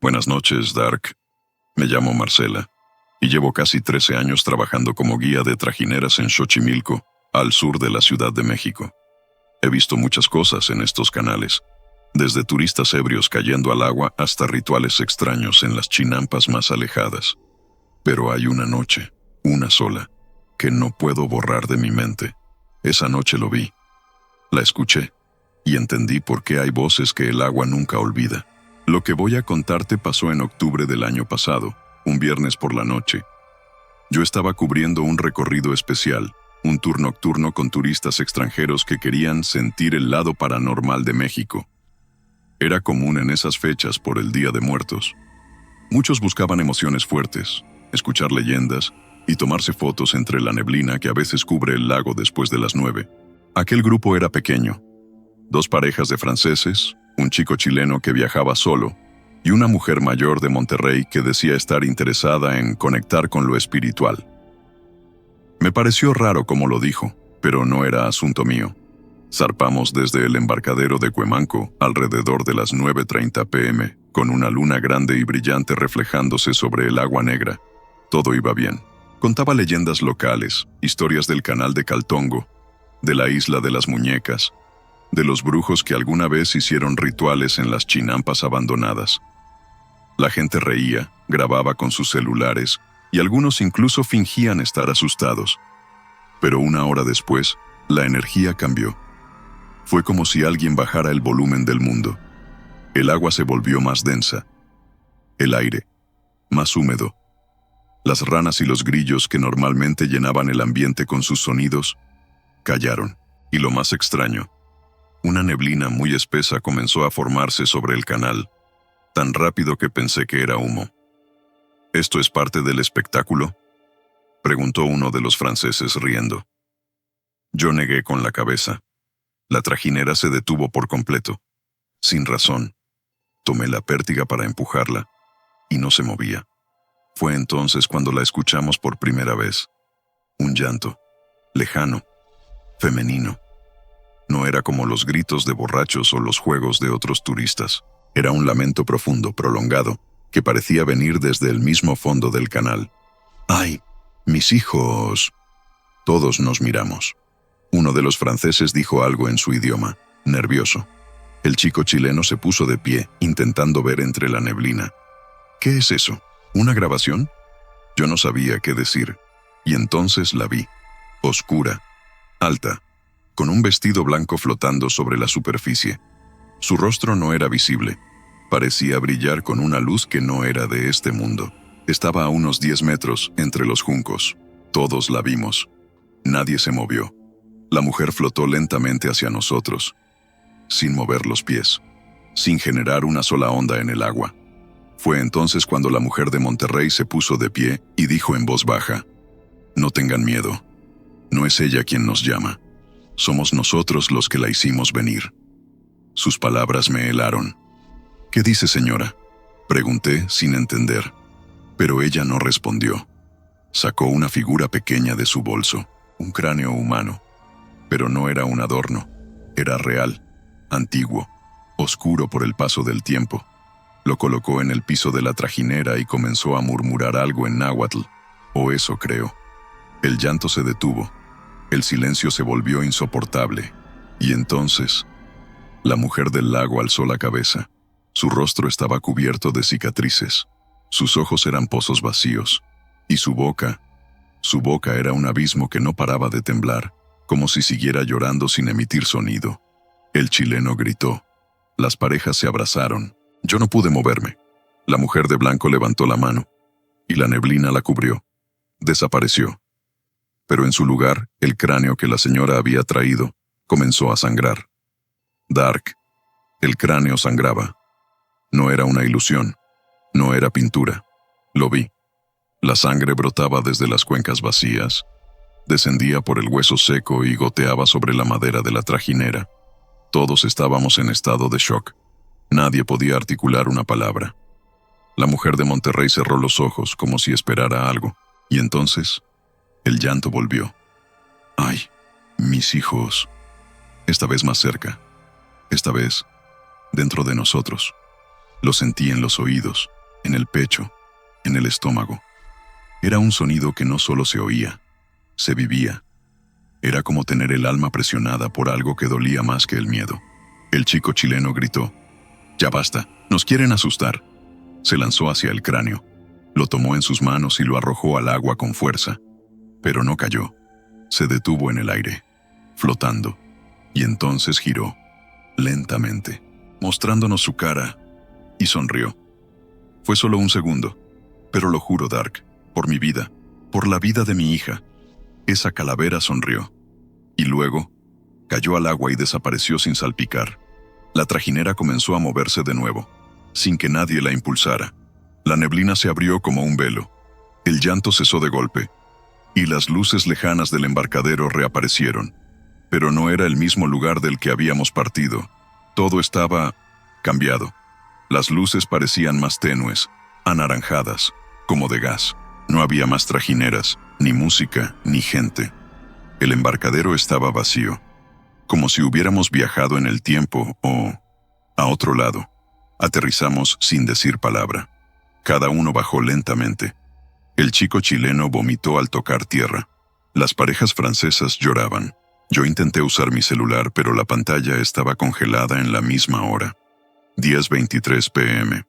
Buenas noches, Dark. Me llamo Marcela y llevo casi 13 años trabajando como guía de trajineras en Xochimilco, al sur de la Ciudad de México. He visto muchas cosas en estos canales, desde turistas ebrios cayendo al agua hasta rituales extraños en las chinampas más alejadas. Pero hay una noche, una sola, que no puedo borrar de mi mente. Esa noche lo vi, la escuché y entendí por qué hay voces que el agua nunca olvida. Lo que voy a contarte pasó en octubre del año pasado, un viernes por la noche. Yo estaba cubriendo un recorrido especial, un tour nocturno con turistas extranjeros que querían sentir el lado paranormal de México. Era común en esas fechas por el Día de Muertos. Muchos buscaban emociones fuertes, escuchar leyendas y tomarse fotos entre la neblina que a veces cubre el lago después de las 9. Aquel grupo era pequeño. 2 parejas de franceses, un chico chileno que viajaba solo y una mujer mayor de Monterrey que decía estar interesada en conectar con lo espiritual. Me pareció raro como lo dijo, pero no era asunto mío. Zarpamos desde el embarcadero de Cuemanco alrededor de las 9:30 p.m., con una luna grande y brillante reflejándose sobre el agua negra. Todo iba bien. Contaba leyendas locales, historias del canal de Caltongo, de la isla de las muñecas, de los brujos que alguna vez hicieron rituales en las chinampas abandonadas. La gente reía, grababa con sus celulares, y algunos incluso fingían estar asustados. Pero una hora después, la energía cambió. Fue como si alguien bajara el volumen del mundo. El agua se volvió más densa. El aire, más húmedo. Las ranas y los grillos que normalmente llenaban el ambiente con sus sonidos, callaron. Y lo más extraño, una neblina muy espesa comenzó a formarse sobre el canal, tan rápido que pensé que era humo. ¿Esto es parte del espectáculo?, preguntó uno de los franceses riendo. Yo negué con la cabeza. La trajinera se detuvo por completo, sin razón. Tomé la pértiga para empujarla, y no se movía. Fue entonces cuando la escuchamos por primera vez. Un llanto, lejano, femenino. No era como los gritos de borrachos o los juegos de otros turistas. Era un lamento profundo, prolongado, que parecía venir desde el mismo fondo del canal. ¡Ay, mis hijos! Todos nos miramos. Uno de los franceses dijo algo en su idioma, nervioso. El chico chileno se puso de pie, intentando ver entre la neblina. ¿Qué es eso? ¿Una grabación? Yo no sabía qué decir, y entonces la vi. Oscura, alta, con un vestido blanco flotando sobre la superficie. Su rostro no era visible. Parecía brillar con una luz que no era de este mundo. Estaba a unos 10 metros entre los juncos. Todos la vimos. Nadie se movió. La mujer flotó lentamente hacia nosotros, sin mover los pies, sin generar una sola onda en el agua. Fue entonces cuando la mujer de Monterrey se puso de pie y dijo en voz baja: «No tengan miedo. No es ella quien nos llama. Somos nosotros los que la hicimos venir». Sus palabras me helaron. «¿Qué dice, señora?», pregunté sin entender. Pero ella no respondió. Sacó una figura pequeña de su bolso, un cráneo humano. Pero no era un adorno. Era real, antiguo, oscuro por el paso del tiempo. Lo colocó en el piso de la trajinera y comenzó a murmurar algo en náhuatl, o eso creo. El llanto se detuvo. El silencio se volvió insoportable. Y entonces, la mujer del lago alzó la cabeza. Su rostro estaba cubierto de cicatrices. Sus ojos eran pozos vacíos. Y su boca era un abismo que no paraba de temblar, como si siguiera llorando sin emitir sonido. El chileno gritó. Las parejas se abrazaron. Yo no pude moverme. La mujer de blanco levantó la mano, y la neblina la cubrió. Desapareció. Pero en su lugar, el cráneo que la señora había traído comenzó a sangrar. Dark. El cráneo sangraba. No era una ilusión. No era pintura. Lo vi. La sangre brotaba desde las cuencas vacías, descendía por el hueso seco y goteaba sobre la madera de la trajinera. Todos estábamos en estado de shock. Nadie podía articular una palabra. La mujer de Monterrey cerró los ojos como si esperara algo, y entonces el llanto volvió. «Ay, mis hijos». Esta vez más cerca. Esta vez dentro de nosotros. Lo sentí en los oídos, en el pecho, en el estómago. Era un sonido que no solo se oía, se vivía. Era como tener el alma presionada por algo que dolía más que el miedo. El chico chileno gritó: «Ya basta, nos quieren asustar». Se lanzó hacia el cráneo, lo tomó en sus manos y lo arrojó al agua con fuerza. Pero no cayó. Se detuvo en el aire, flotando, y entonces giró, lentamente, mostrándonos su cara, y sonrió. Fue solo un segundo, pero lo juro, Dark, por mi vida, por la vida de mi hija, esa calavera sonrió. Y luego, cayó al agua y desapareció sin salpicar. La trajinera comenzó a moverse de nuevo, sin que nadie la impulsara. La neblina se abrió como un velo. El llanto cesó de golpe, y las luces lejanas del embarcadero reaparecieron. Pero no era el mismo lugar del que habíamos partido. Todo estaba cambiado. Las luces parecían más tenues, anaranjadas, como de gas. No había más trajineras, ni música, ni gente. El embarcadero estaba vacío, como si hubiéramos viajado en el tiempo o a otro lado. Aterrizamos sin decir palabra. Cada uno bajó lentamente. El chico chileno vomitó al tocar tierra. Las parejas francesas lloraban. Yo intenté usar mi celular, pero la pantalla estaba congelada en la misma hora. 10:23 p.m.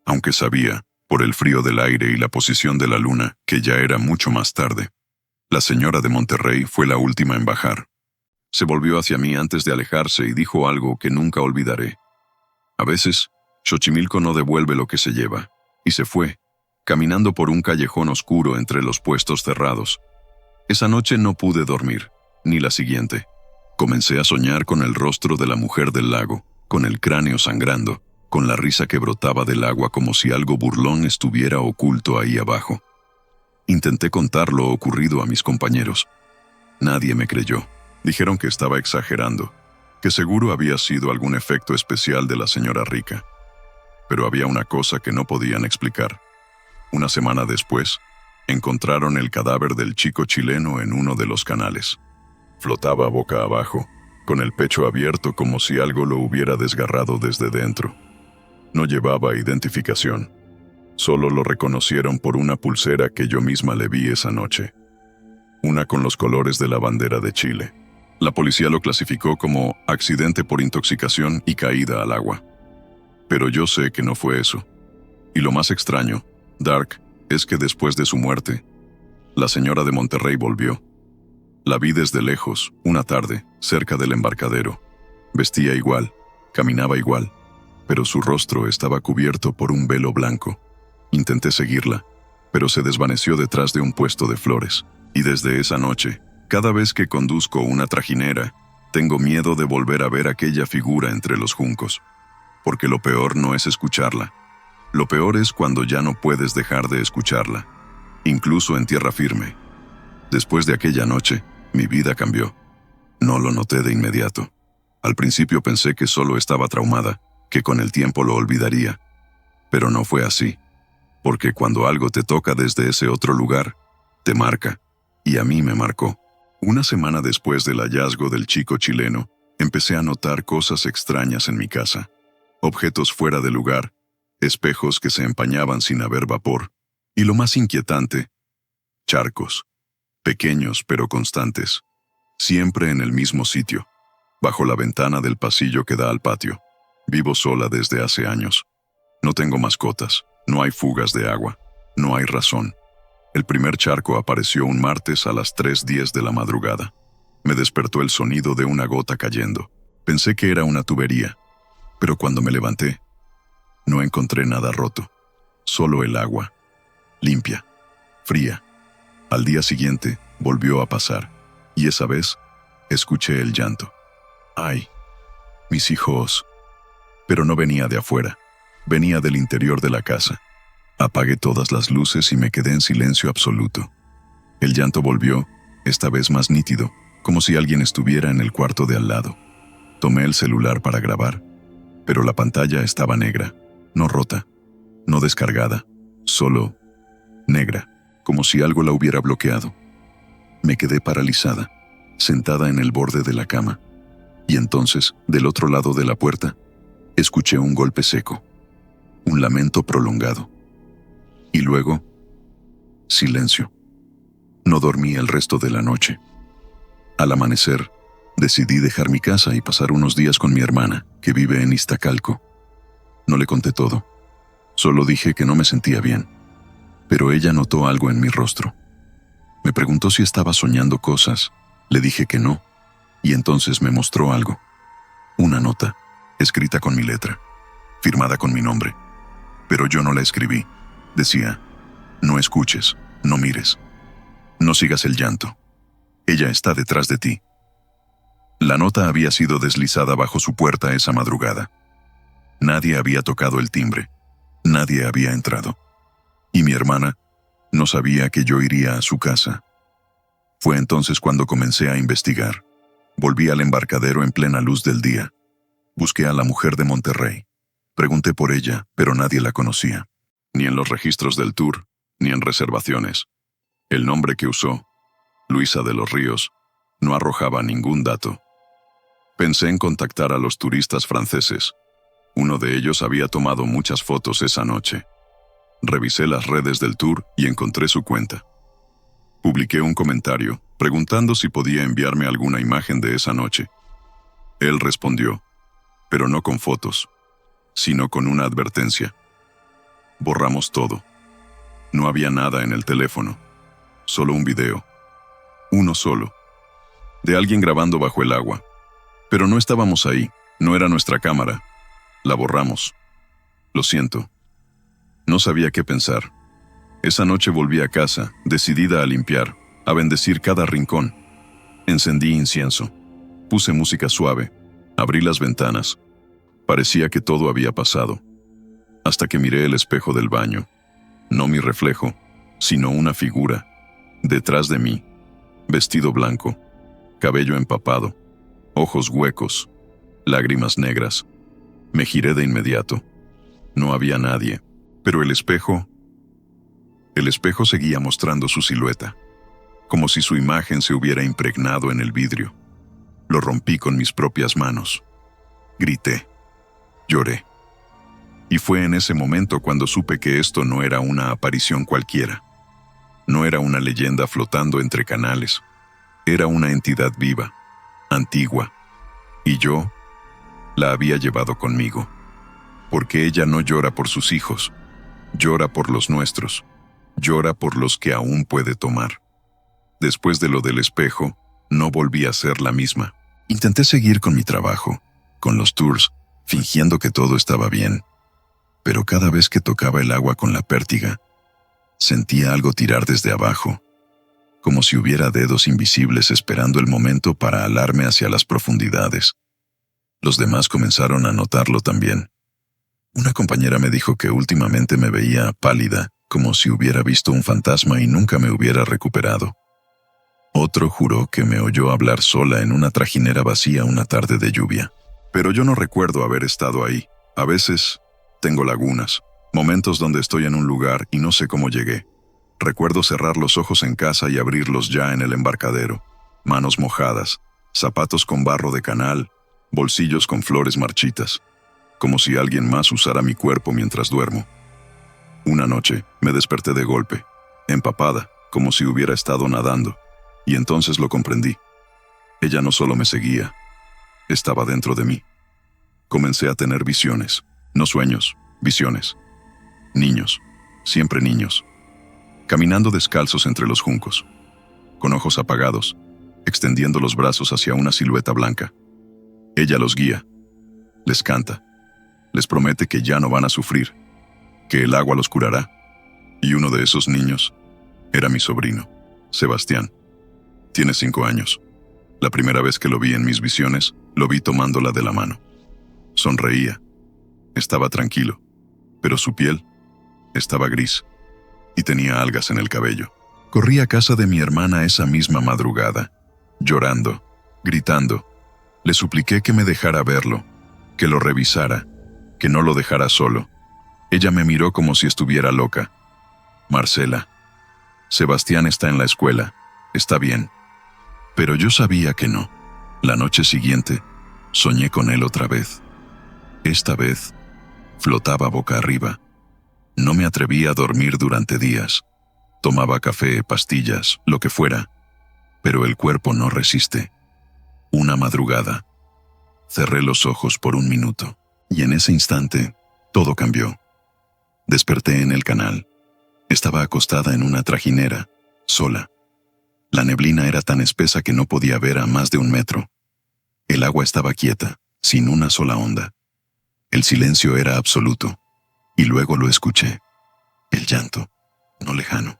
Aunque sabía, por el frío del aire y la posición de la luna, que ya era mucho más tarde. La señora de Monterrey fue la última en bajar. Se volvió hacia mí antes de alejarse y dijo algo que nunca olvidaré. A veces, Xochimilco no devuelve lo que se lleva. Y se fue, caminando por un callejón oscuro entre los puestos cerrados. Esa noche no pude dormir, ni la siguiente. Comencé a soñar con el rostro de la mujer del lago, con el cráneo sangrando, con la risa que brotaba del agua como si algo burlón estuviera oculto ahí abajo. Intenté contar lo ocurrido a mis compañeros. Nadie me creyó. Dijeron que estaba exagerando, que seguro había sido algún efecto especial de la señora rica. Pero había una cosa que no podían explicar. Una semana después, encontraron el cadáver del chico chileno en uno de los canales. Flotaba boca abajo, con el pecho abierto como si algo lo hubiera desgarrado desde dentro. No llevaba identificación. Solo lo reconocieron por una pulsera que yo misma le vi esa noche. Una con los colores de la bandera de Chile. La policía lo clasificó como accidente por intoxicación y caída al agua. Pero yo sé que no fue eso. Y lo más extraño, Dark, es que después de su muerte, la señora de Monterrey volvió. La vi desde lejos, una tarde, cerca del embarcadero. Vestía igual, caminaba igual, pero su rostro estaba cubierto por un velo blanco. Intenté seguirla, pero se desvaneció detrás de un puesto de flores. Y desde esa noche, cada vez que conduzco una trajinera, tengo miedo de volver a ver aquella figura entre los juncos. Porque lo peor no es escucharla. Lo peor es cuando ya no puedes dejar de escucharla, incluso en tierra firme. Después de aquella noche, mi vida cambió. No lo noté de inmediato. Al principio pensé que solo estaba traumada, que con el tiempo lo olvidaría. Pero no fue así, porque cuando algo te toca desde ese otro lugar, te marca, y a mí me marcó. Una semana después del hallazgo del chico chileno, empecé a notar cosas extrañas en mi casa. Objetos fuera de lugar, espejos que se empañaban sin haber vapor, y lo más inquietante, charcos, pequeños pero constantes, siempre en el mismo sitio, bajo la ventana del pasillo que da al patio. Vivo sola desde hace años. No tengo mascotas, no hay fugas de agua, no hay razón. El primer charco apareció un martes a las 3:10 de la madrugada. Me despertó el sonido de una gota cayendo. Pensé que era una tubería, pero cuando me levanté, no encontré nada roto, solo el agua, limpia, fría. Al día siguiente, volvió a pasar, y esa vez, escuché el llanto. ¡Ay! Mis hijos. Pero no venía de afuera, venía del interior de la casa. Apagué todas las luces y me quedé en silencio absoluto. El llanto volvió, esta vez más nítido, como si alguien estuviera en el cuarto de al lado. Tomé el celular para grabar, pero la pantalla estaba negra, no rota, no descargada, solo negra, como si algo la hubiera bloqueado. Me quedé paralizada, sentada en el borde de la cama, y entonces, del otro lado de la puerta, escuché un golpe seco. un lamento prolongado. Y luego, silencio. No dormí el resto de la noche. Al amanecer, decidí dejar mi casa y pasar unos días con mi hermana, que vive en Iztacalco. No le conté todo. Solo dije que no me sentía bien. Pero ella notó algo en mi rostro. Me preguntó si estaba soñando cosas. Le dije que no. Y entonces me mostró algo. Una nota, escrita con mi letra, firmada con mi nombre. Pero yo no la escribí. Decía: no escuches, no mires. No sigas el llanto. Ella está detrás de ti. La nota había sido deslizada bajo su puerta esa madrugada. Nadie había tocado el timbre. Nadie había entrado. Y mi hermana no sabía que yo iría a su casa. Fue entonces cuando comencé a investigar. Volví al embarcadero en plena luz del día. Busqué a la mujer de Monterrey. Pregunté por ella, pero nadie la conocía. Ni en los registros del tour, ni en reservaciones. El nombre que usó, Luisa de los Ríos, no arrojaba ningún dato. Pensé en contactar a los turistas franceses. Uno de ellos había tomado muchas fotos esa noche. Revisé las redes del tour y encontré su cuenta. Publiqué un comentario, preguntando si podía enviarme alguna imagen de esa noche. Él respondió, pero no con fotos, sino con una advertencia. Borramos todo. No había nada en el teléfono, solo un video. Uno solo. De alguien grabando bajo el agua. Pero no estábamos ahí, no era nuestra cámara. La borramos. Lo siento. No sabía qué pensar. Esa noche volví a casa, decidida a limpiar, a bendecir cada rincón. Encendí incienso. Puse música suave. Abrí las ventanas. Parecía que todo había pasado. Hasta que miré el espejo del baño. No mi reflejo, sino una figura. Detrás de mí. Vestido blanco. Cabello empapado. Ojos huecos. Lágrimas negras. Me giré de inmediato. No había nadie. Pero el espejo seguía mostrando su silueta, como si su imagen se hubiera impregnado en el vidrio. Lo rompí con mis propias manos. Grité. Lloré. Y fue en ese momento cuando supe que esto no era una aparición cualquiera. No era una leyenda flotando entre canales. Era una entidad viva, antigua. Y yo la había llevado conmigo. Porque ella no llora por sus hijos. Llora por los nuestros. Llora por los que aún puede tomar. Después de lo del espejo, no volví a ser la misma. Intenté seguir con mi trabajo, con los tours, fingiendo que todo estaba bien. Pero cada vez que tocaba el agua con la pértiga, sentía algo tirar desde abajo, como si hubiera dedos invisibles esperando el momento para alarme hacia las profundidades. Los demás comenzaron a notarlo también. Una compañera me dijo que últimamente me veía pálida, como si hubiera visto un fantasma y nunca me hubiera recuperado. Otro juró que me oyó hablar sola en una trajinera vacía una tarde de lluvia. Pero yo no recuerdo haber estado ahí. A veces tengo lagunas, momentos donde estoy en un lugar y no sé cómo llegué. Recuerdo cerrar los ojos en casa y abrirlos ya en el embarcadero. Manos mojadas, zapatos con barro de canal, bolsillos con flores marchitas. Como si alguien más usara mi cuerpo mientras duermo. Una noche me desperté de golpe, empapada, como si hubiera estado nadando, y entonces lo comprendí. Ella no solo me seguía, estaba dentro de mí. Comencé a tener visiones, no sueños, visiones. Niños, siempre niños, caminando descalzos entre los juncos, con ojos apagados, extendiendo los brazos hacia una silueta blanca. Ella los guía, les canta. Les promete que ya no van a sufrir, que el agua los curará. Y uno de esos niños era mi sobrino, Sebastián. Tiene 5 años. La primera vez que lo vi en mis visiones, lo vi tomándola de la mano. Sonreía. Estaba tranquilo, pero su piel estaba gris y tenía algas en el cabello. Corrí a casa de mi hermana esa misma madrugada, llorando, gritando. Le supliqué que me dejara verlo, que lo revisara, que no lo dejara solo. Ella me miró como si estuviera loca. Marcela, Sebastián está en la escuela, está bien. Pero yo sabía que no. La noche siguiente, soñé con él otra vez. Esta vez, Flotaba boca arriba. No me atreví a dormir durante días. Tomaba café, pastillas, lo que fuera. Pero el cuerpo no resiste. Una madrugada. Cerré los ojos por un minuto. Y en ese instante, todo cambió. Desperté en el canal. Estaba acostada en una trajinera, sola. La neblina era tan espesa que no podía ver a más de 1 metro. El agua estaba quieta, sin una sola onda. El silencio era absoluto. Y luego lo escuché. El llanto, no lejano,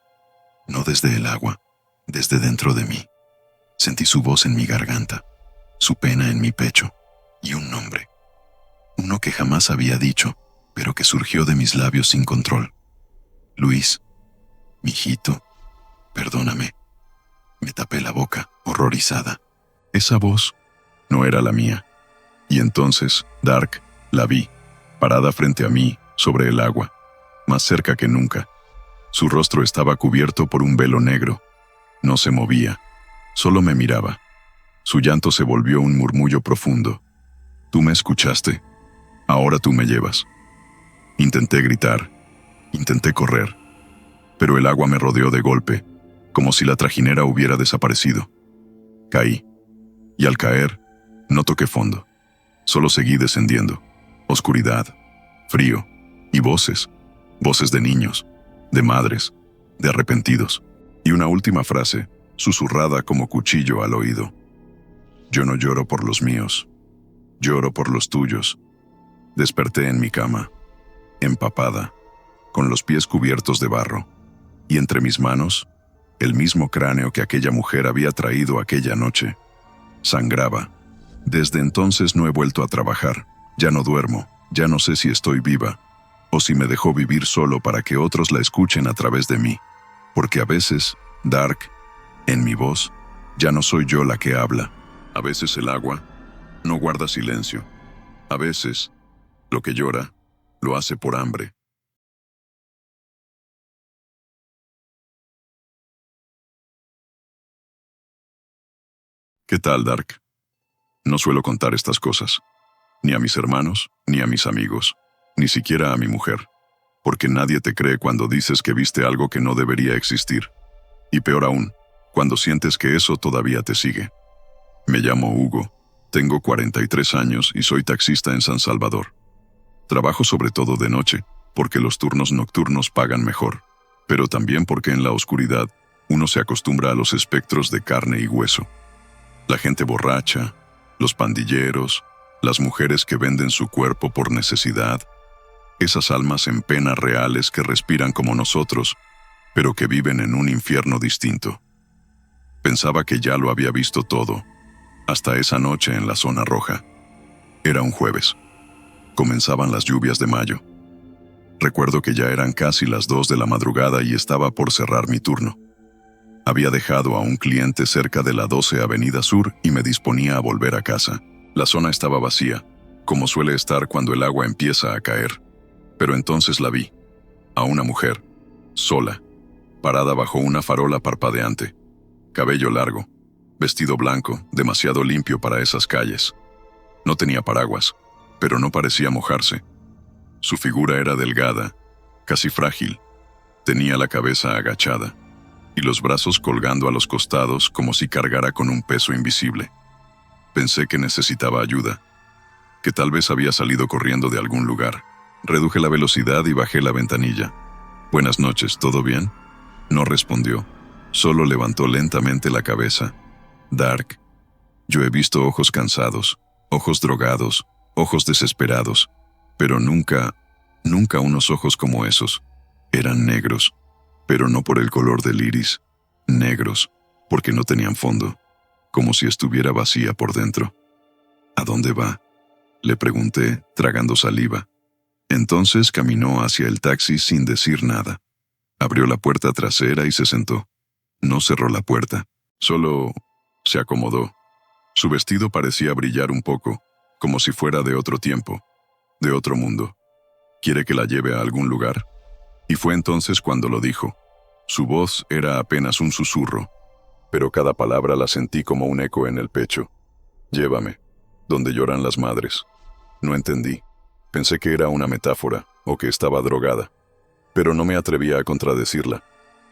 no desde el agua, desde dentro de mí. Sentí su voz en mi garganta, su pena en mi pecho, y un nombre. Uno que jamás había dicho, pero que surgió de mis labios sin control. Luis, mijito, perdóname. Me tapé la boca, horrorizada. Esa voz no era la mía. Y entonces, Dark, la vi, parada frente a mí, sobre el agua, más cerca que nunca. Su rostro estaba cubierto por un velo negro. No se movía, solo me miraba. Su llanto se volvió un murmullo profundo. Tú me escuchaste, ahora tú me llevas. Intenté gritar, intenté correr, pero el agua me rodeó de golpe, como si la trajinera hubiera desaparecido. Caí, y al caer, no toqué fondo. Solo seguí descendiendo. Oscuridad, frío, y voces. Voces de niños, de madres, de arrepentidos. Y una última frase, susurrada como cuchillo al oído. Yo no lloro por los míos, lloro por los tuyos. Desperté en mi cama, empapada, con los pies cubiertos de barro, y entre mis manos, el mismo cráneo que aquella mujer había traído aquella noche. Sangraba. Desde entonces no he vuelto a trabajar, ya no duermo, ya no sé si estoy viva, o si me dejó vivir solo para que otros la escuchen a través de mí. Porque a veces, Dark, en mi voz, ya no soy yo la que habla. A veces el agua no guarda silencio. A veces, lo que llora, lo hace por hambre. ¿Qué tal, Dark? No suelo contar estas cosas, ni a mis hermanos, ni a mis amigos, ni siquiera a mi mujer, porque nadie te cree cuando dices que viste algo que no debería existir. Y peor aún, cuando sientes que eso todavía te sigue. Me llamo Hugo, tengo 43 años y soy taxista en San Salvador. Trabajo sobre todo de noche, porque los turnos nocturnos pagan mejor, pero también porque en la oscuridad uno se acostumbra a los espectros de carne y hueso. La gente borracha, los pandilleros, las mujeres que venden su cuerpo por necesidad, esas almas en pena reales que respiran como nosotros, pero que viven en un infierno distinto. Pensaba que ya lo había visto todo, hasta esa noche en la zona roja. Era un jueves. Comenzaban las lluvias de mayo. Recuerdo que ya eran casi las 2 de la madrugada y estaba por cerrar mi turno. Había dejado a un cliente cerca de la 12 Avenida Sur y me disponía a volver a casa. La zona estaba vacía, como suele estar cuando el agua empieza a caer. Pero entonces la vi, a una mujer, sola, parada bajo una farola parpadeante, cabello largo, vestido blanco, demasiado limpio para esas calles. No tenía paraguas, pero no parecía mojarse. Su figura era delgada, casi frágil. Tenía la cabeza agachada y los brazos colgando a los costados como si cargara con un peso invisible. Pensé que necesitaba ayuda, que tal vez había salido corriendo de algún lugar. Reduje la velocidad y bajé la ventanilla. Buenas noches, ¿todo bien? No respondió, solo levantó lentamente la cabeza. Dark, yo he visto ojos cansados, ojos drogados, ojos desesperados, pero nunca unos ojos como esos. Eran negros, pero no por el color del iris. Negros, porque no tenían fondo, como si estuviera vacía por dentro. ¿A dónde va?, le pregunté, tragando saliva. Entonces caminó hacia el taxi sin decir nada. Abrió la puerta trasera y se sentó. No cerró la puerta, solo se acomodó. Su vestido parecía brillar un poco, como si fuera de otro tiempo, de otro mundo. ¿Quiere que la lleve a algún lugar? Y fue entonces cuando lo dijo. Su voz era apenas un susurro, pero cada palabra la sentí como un eco en el pecho. Llévame, donde lloran las madres. No entendí. Pensé que era una metáfora o que estaba drogada, pero no me atrevía a contradecirla.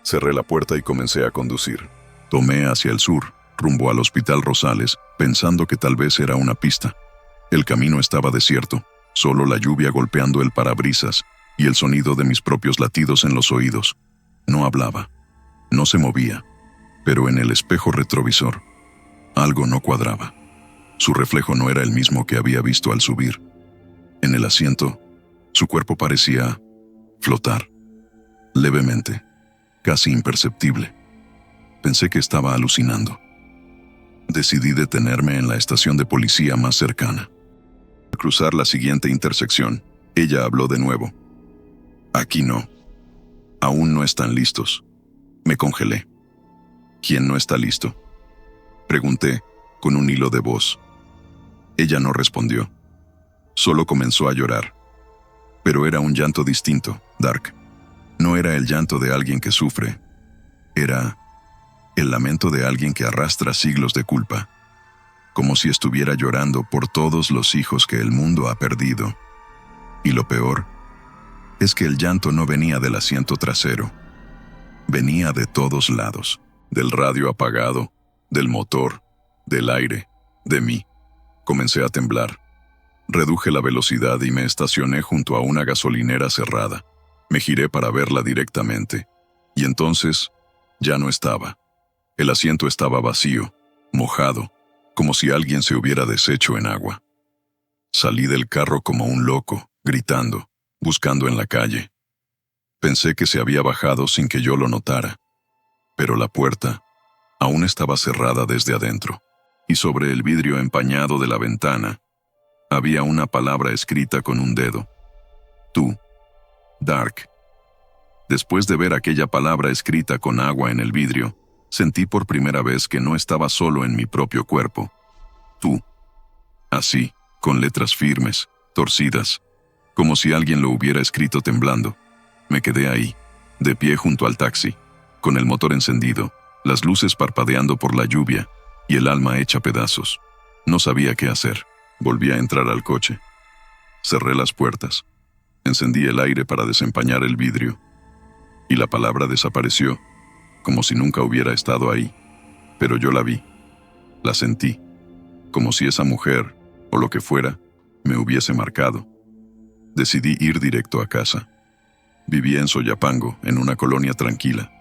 Cerré la puerta y comencé a conducir. Tomé hacia el sur, rumbo al Hospital Rosales, pensando que tal vez era una pista. El camino estaba desierto, solo la lluvia golpeando el parabrisas y el sonido de mis propios latidos en los oídos. No hablaba, no se movía, pero en el espejo retrovisor, algo no cuadraba. Su reflejo no era el mismo que había visto al subir. En el asiento, su cuerpo parecía flotar, levemente, casi imperceptible. Pensé que estaba alucinando. Decidí detenerme en la estación de policía más cercana. Al cruzar la siguiente intersección, ella habló de nuevo. Aquí no. Aún no están listos. Me congelé. ¿Quién no está listo? Pregunté, con un hilo de voz. Ella no respondió. Solo comenzó a llorar. Pero era un llanto distinto, Dark. No era el llanto de alguien que sufre. Era el lamento de alguien que arrastra siglos de culpa. Como si estuviera llorando por todos los hijos que el mundo ha perdido. Y lo peor es que el llanto no venía del asiento trasero. Venía de todos lados. Del radio apagado, del motor, del aire, de mí. Comencé a temblar. Reduje la velocidad y me estacioné junto a una gasolinera cerrada. Me giré para verla directamente. Y entonces, ya no estaba. El asiento estaba vacío, mojado, como si alguien se hubiera deshecho en agua. Salí del carro como un loco, gritando, buscando en la calle. Pensé que se había bajado sin que yo lo notara. Pero la puerta aún estaba cerrada desde adentro, y sobre el vidrio empañado de la ventana había una palabra escrita con un dedo. Tú, Dark. Después de ver aquella palabra escrita con agua en el vidrio, sentí por primera vez que no estaba solo en mi propio cuerpo. Tú. Así, con letras firmes, torcidas, como si alguien lo hubiera escrito temblando. Me quedé ahí, de pie junto al taxi, con el motor encendido, las luces parpadeando por la lluvia y el alma hecha pedazos. No sabía qué hacer. Volví a entrar al coche. Cerré las puertas. Encendí el aire para desempañar el vidrio. Y la palabra desapareció, como si nunca hubiera estado ahí. Pero yo la vi. La sentí. Como si esa mujer, o lo que fuera, me hubiese marcado. Decidí ir directo a casa. Vivía en Soyapango, en una colonia tranquila.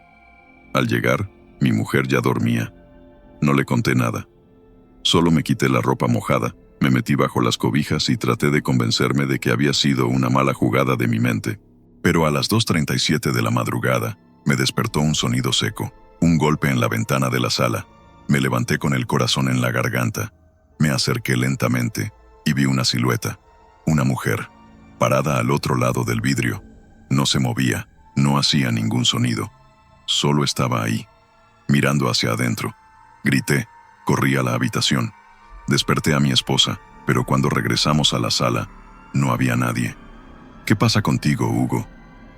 Al llegar, mi mujer ya dormía. No le conté nada. Solo me quité la ropa mojada, me metí bajo las cobijas y traté de convencerme de que había sido una mala jugada de mi mente. Pero a las 2:37 de la madrugada, me despertó un sonido seco, un golpe en la ventana de la sala. Me levanté con el corazón en la garganta. Me acerqué lentamente y vi una silueta, una mujer, parada al otro lado del vidrio. No se movía, no hacía ningún sonido. Solo estaba ahí, mirando hacia adentro. Grité, corrí a la habitación. Desperté a mi esposa, pero cuando regresamos a la sala, no había nadie. ¿Qué pasa contigo, Hugo?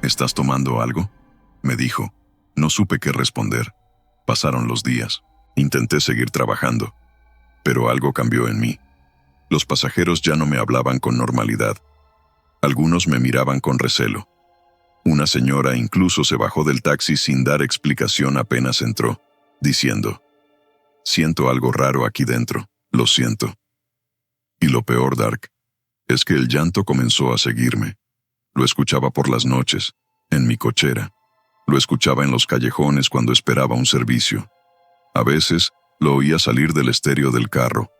¿Estás tomando algo?, me dijo. No supe qué responder. Pasaron los días. Intenté seguir trabajando. Pero algo cambió en mí. Los pasajeros ya no me hablaban con normalidad. Algunos me miraban con recelo. Una señora incluso se bajó del taxi sin dar explicación apenas entró, diciendo: «Siento algo raro aquí dentro, lo siento». Y lo peor, Dark, es que el llanto comenzó a seguirme. Lo escuchaba por las noches, en mi cochera. Lo escuchaba en los callejones cuando esperaba un servicio. A veces lo oía salir del estéreo del carro,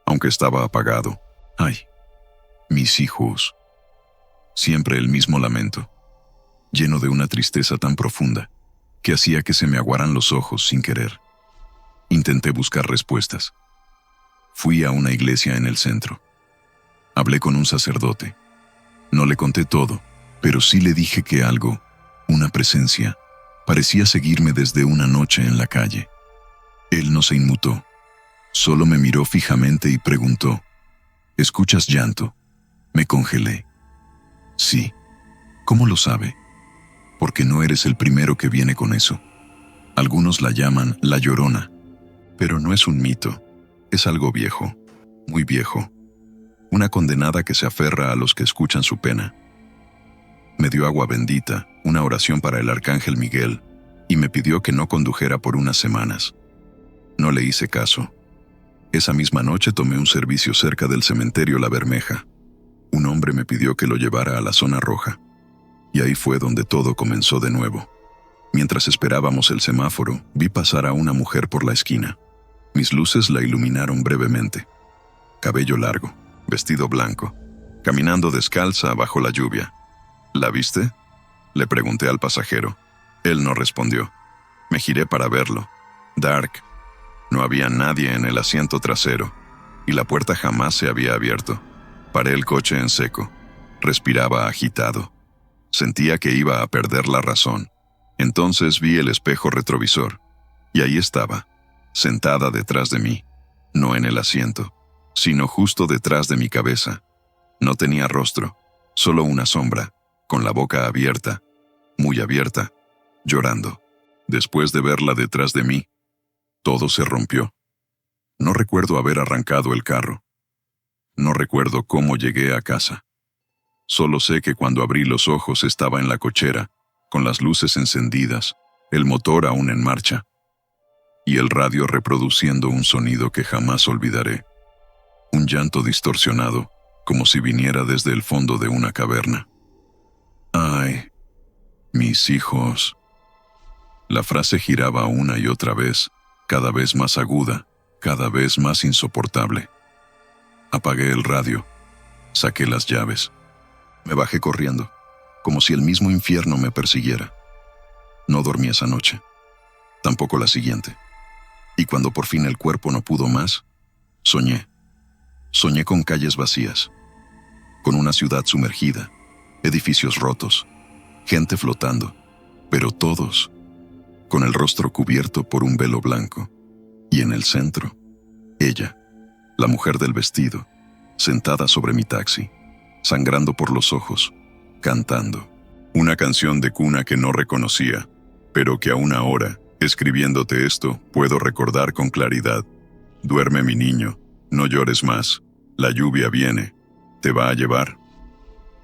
aunque estaba apagado. Ay, mis hijos. Siempre el mismo lamento, lleno de una tristeza tan profunda que hacía que se me aguaran los ojos sin querer. Intenté buscar respuestas. Fui a una iglesia en el centro. Hablé con un sacerdote. No le conté todo, pero sí le dije que algo, una presencia, parecía seguirme desde una noche en la calle. Él no se inmutó. Solo me miró fijamente y preguntó: «¿Escuchas llanto?». Me congelé. Sí. ¿Cómo lo sabe? Porque no eres el primero que viene con eso. Algunos la llaman la Llorona, pero no es un mito, es algo viejo, muy viejo. una condenada que se aferra a los que escuchan su pena. Me dio agua bendita, una oración para el arcángel Miguel, y me pidió que no condujera por unas semanas. No le hice caso. Esa misma noche tomé un servicio cerca del cementerio La Bermeja. Un hombre me pidió que lo llevara a la zona roja. Y ahí fue donde todo comenzó de nuevo. Mientras esperábamos el semáforo, vi pasar a una mujer por la esquina. Mis luces la iluminaron brevemente. Cabello largo, vestido blanco, caminando descalza bajo la lluvia. ¿La viste?, le pregunté al pasajero. Él no respondió. Me giré para verlo. Dark. No había nadie en el asiento trasero, y la puerta jamás se había abierto. Paré el coche en seco. Respiraba agitado. Sentía que iba a perder la razón. Entonces vi el espejo retrovisor, y ahí estaba, sentada detrás de mí, no en el asiento, sino justo detrás de mi cabeza. No tenía rostro, solo una sombra, con la boca abierta, muy abierta, llorando. Después de verla detrás de mí, todo se rompió. No recuerdo haber arrancado el carro. No recuerdo cómo llegué a casa. Solo sé que cuando abrí los ojos estaba en la cochera, con las luces encendidas, el motor aún en marcha, y el radio reproduciendo un sonido que jamás olvidaré. Un llanto distorsionado, como si viniera desde el fondo de una caverna. ¡Ay, mis hijos! La frase giraba una y otra vez, cada vez más aguda, cada vez más insoportable. Apagué el radio, saqué las llaves. Me bajé corriendo, como si el mismo infierno me persiguiera. No dormí esa noche, tampoco la siguiente. Y cuando por fin el cuerpo no pudo más, soñé. Soñé con calles vacías, con una ciudad sumergida, edificios rotos, gente flotando, pero todos con el rostro cubierto por un velo blanco. Y en el centro, ella, la mujer del vestido, sentada sobre mi taxi, sangrando por los ojos, cantando. Una canción de cuna que no reconocía, pero que aún ahora, escribiéndote esto, puedo recordar con claridad. Duerme, mi niño, no llores más. La lluvia viene, te va a llevar.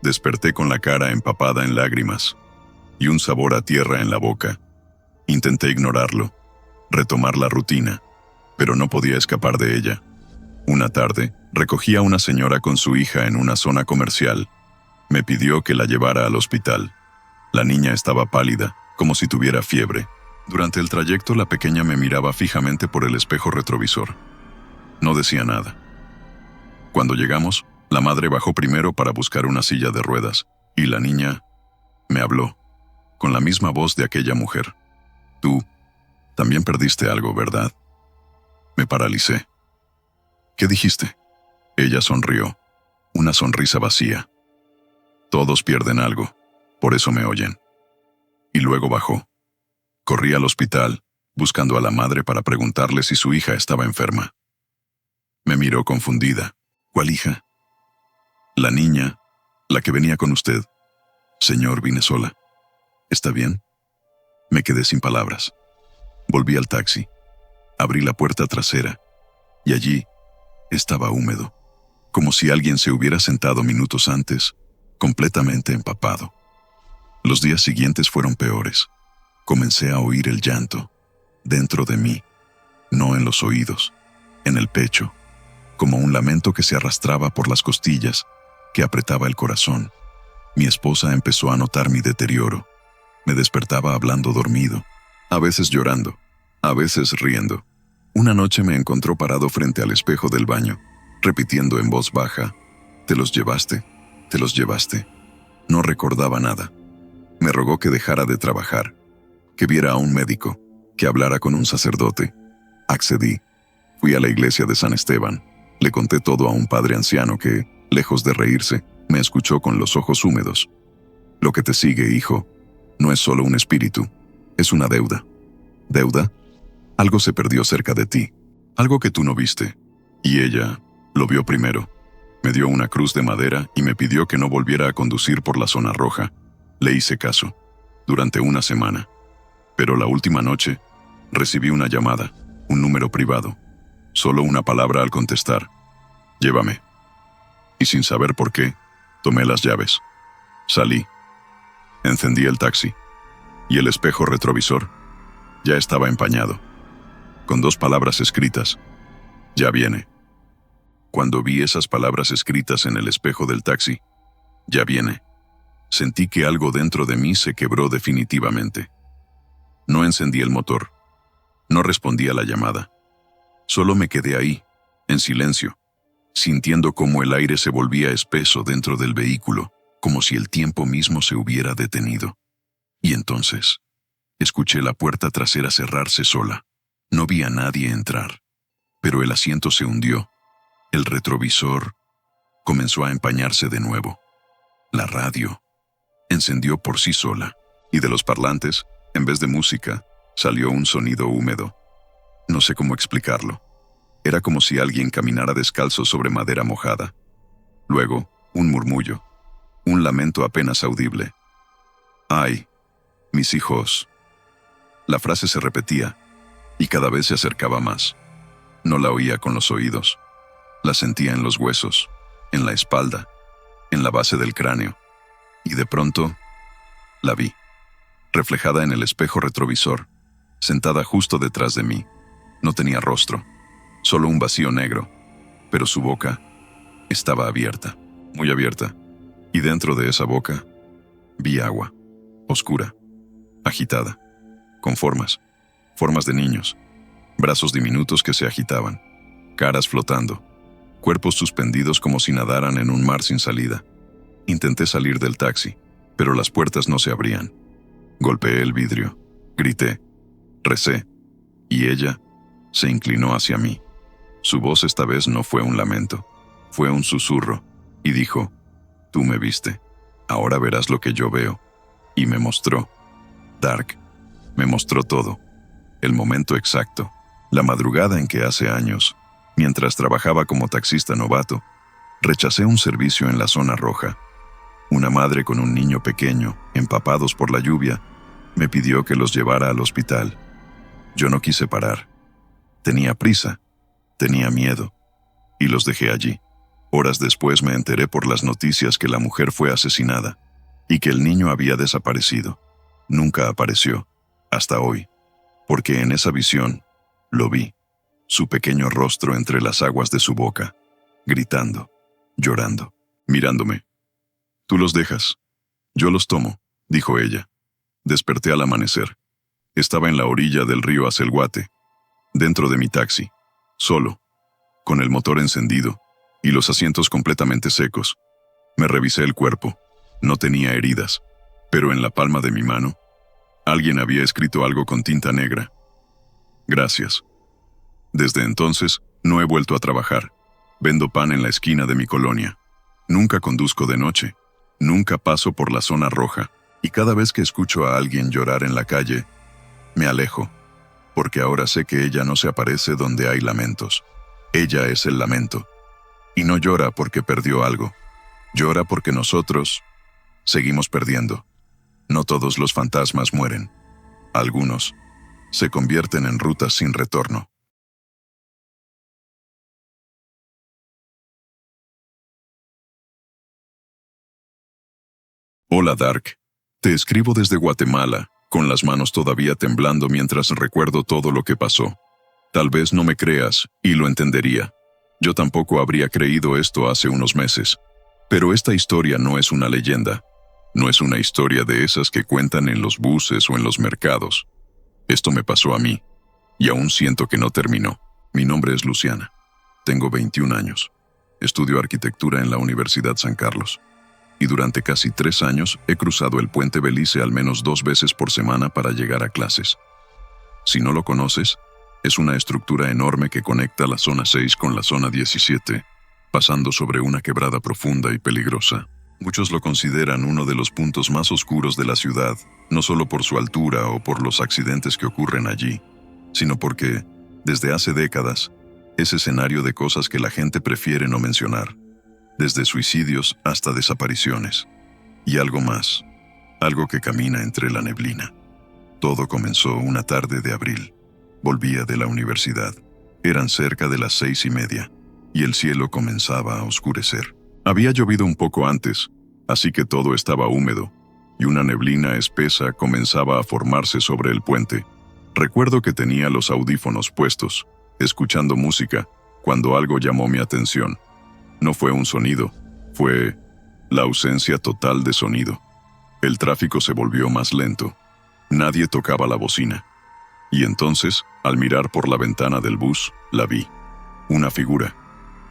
Desperté con la cara empapada en lágrimas y un sabor a tierra en la boca. Intenté ignorarlo, retomar la rutina, pero no podía escapar de ella. Una tarde, recogí a una señora con su hija en una zona comercial. Me pidió que la llevara al hospital. La niña estaba pálida, como si tuviera fiebre. Durante el trayecto, la pequeña me miraba fijamente por el espejo retrovisor. No decía nada. Cuando llegamos, la madre bajó primero para buscar una silla de ruedas, y la niña me habló, con la misma voz de aquella mujer. Tú también perdiste algo, ¿verdad? Me paralicé. ¿Qué dijiste? Ella sonrió, una sonrisa vacía. Todos pierden algo, por eso me oyen. Y luego bajó. Corrí al hospital, buscando a la madre para preguntarle si su hija estaba enferma. Me miró confundida. ¿Cuál hija? La niña, la que venía con usted. Señor, vine sola. ¿Está bien? Me quedé sin palabras. Volví al taxi. Abrí la puerta trasera. Y allí estaba húmedo, como si alguien se hubiera sentado minutos antes, completamente empapado. Los días siguientes fueron peores. Comencé a oír el llanto, dentro de mí, no en los oídos, en el pecho, como un lamento que se arrastraba por las costillas, que apretaba el corazón. Mi esposa empezó a notar mi deterioro. Me despertaba hablando dormido, a veces llorando, a veces riendo. Una noche me encontró parado frente al espejo del baño, repitiendo en voz baja, «¿Te los llevaste? ¿Te los llevaste?» No recordaba nada. Me rogó que dejara de trabajar, que viera a un médico, que hablara con un sacerdote. Accedí. Fui a la iglesia de San Esteban. Le conté todo a un padre anciano que, lejos de reírse, me escuchó con los ojos húmedos. Lo que te sigue, hijo, no es solo un espíritu, es una deuda. ¿Deuda? Algo se perdió cerca de ti, algo que tú no viste. Y ella lo vio primero. Me dio una cruz de madera y me pidió que no volviera a conducir por la zona roja. Le hice caso, durante una semana. Pero la última noche, recibí una llamada, un número privado. Solo una palabra al contestar. Llévame. y sin saber por qué, tomé las llaves. Salí. Encendí el taxi, y el espejo retrovisor ya estaba empañado, con 2 palabras escritas: ya viene. Cuando vi esas palabras escritas en el espejo del taxi, ya viene, sentí que algo dentro de mí se quebró definitivamente. No encendí el motor, no respondí a la llamada. Solo me quedé ahí, en silencio, sintiendo cómo el aire se volvía espeso dentro del vehículo, como si el tiempo mismo se hubiera detenido. Y entonces, escuché la puerta trasera cerrarse sola. No vi a nadie entrar, pero el asiento se hundió. El retrovisor comenzó a empañarse de nuevo. La radio encendió por sí sola, y de los parlantes, en vez de música, salió un sonido húmedo. No sé cómo explicarlo. Era como si alguien caminara descalzo sobre madera mojada. Luego, un murmullo, un lamento apenas audible. «Ay, mis hijos». La frase se repetía, y cada vez se acercaba más. No la oía con los oídos. La sentía en los huesos, en la espalda, en la base del cráneo. Y de pronto, la vi, reflejada en el espejo retrovisor, sentada justo detrás de mí. No tenía rostro, solo un vacío negro, pero su boca estaba abierta, muy abierta, y dentro de esa boca vi agua, oscura, agitada, con formas de niños, brazos diminutos que se agitaban, caras flotando, cuerpos suspendidos como si nadaran en un mar sin salida. Intenté salir del taxi, pero las puertas no se abrían. Golpeé el vidrio, grité, recé, y ella se inclinó hacia mí. Su voz esta vez no fue un lamento, fue un susurro, y dijo: «Tú me viste, ahora verás lo que yo veo». Y me mostró. Dark, me mostró todo. El momento exacto, la madrugada en que hace años, mientras trabajaba como taxista novato, rechacé un servicio en la zona roja. Una madre con un niño pequeño, empapados por la lluvia, me pidió que los llevara al hospital. Yo no quise parar. Tenía prisa, tenía miedo, y los dejé allí. Horas después me enteré por las noticias que la mujer fue asesinada y que el niño había desaparecido. Nunca apareció, hasta hoy, porque en esa visión lo vi, su pequeño rostro entre las aguas de su boca, gritando, llorando, mirándome. «Tú los dejas, yo los tomo», dijo ella. Desperté al amanecer. Estaba en la orilla del río Acelguate, dentro de mi taxi, solo, con el motor encendido y los asientos completamente secos. Me revisé el cuerpo. No tenía heridas, pero en la palma de mi mano, alguien había escrito algo con tinta negra. «Gracias». Desde entonces, no he vuelto a trabajar. Vendo pan en la esquina de mi colonia. Nunca conduzco de noche. Nunca paso por la zona roja. Y cada vez que escucho a alguien llorar en la calle, me alejo, porque ahora sé que ella no se aparece donde hay lamentos. Ella es el lamento. Y no llora porque perdió algo. Llora porque nosotros seguimos perdiendo. No todos los fantasmas mueren. Algunos se convierten en rutas sin retorno. Hola Dark. Te escribo desde Guatemala, con las manos todavía temblando mientras recuerdo todo lo que pasó. Tal vez no me creas, y lo entendería. Yo tampoco habría creído esto hace unos meses. Pero esta historia no es una leyenda. No es una historia de esas que cuentan en los buses o en los mercados. Esto me pasó a mí, y aún siento que no terminó. Mi nombre es Luciana. Tengo 21 años. Estudio arquitectura en la Universidad San Carlos. Y durante casi 3 años he cruzado el puente Belice al menos 2 veces por semana para llegar a clases. Si no lo conoces, es una estructura enorme que conecta la zona 6 con la zona 17, pasando sobre una quebrada profunda y peligrosa. Muchos lo consideran uno de los puntos más oscuros de la ciudad, no solo por su altura o por los accidentes que ocurren allí, sino porque, desde hace décadas, es escenario de cosas que la gente prefiere no mencionar, desde suicidios hasta desapariciones. Y algo más, algo que camina entre la neblina. Todo comenzó una tarde de abril. Volvía de la universidad. Eran cerca de las 6:30, y el cielo comenzaba a oscurecer. Había llovido un poco antes, así que todo estaba húmedo, y una neblina espesa comenzaba a formarse sobre el puente. Recuerdo que tenía los audífonos puestos, escuchando música, cuando algo llamó mi atención. No fue un sonido, fue la ausencia total de sonido. El tráfico se volvió más lento. Nadie tocaba la bocina. Y entonces, al mirar por la ventana del bus, la vi. Una figura,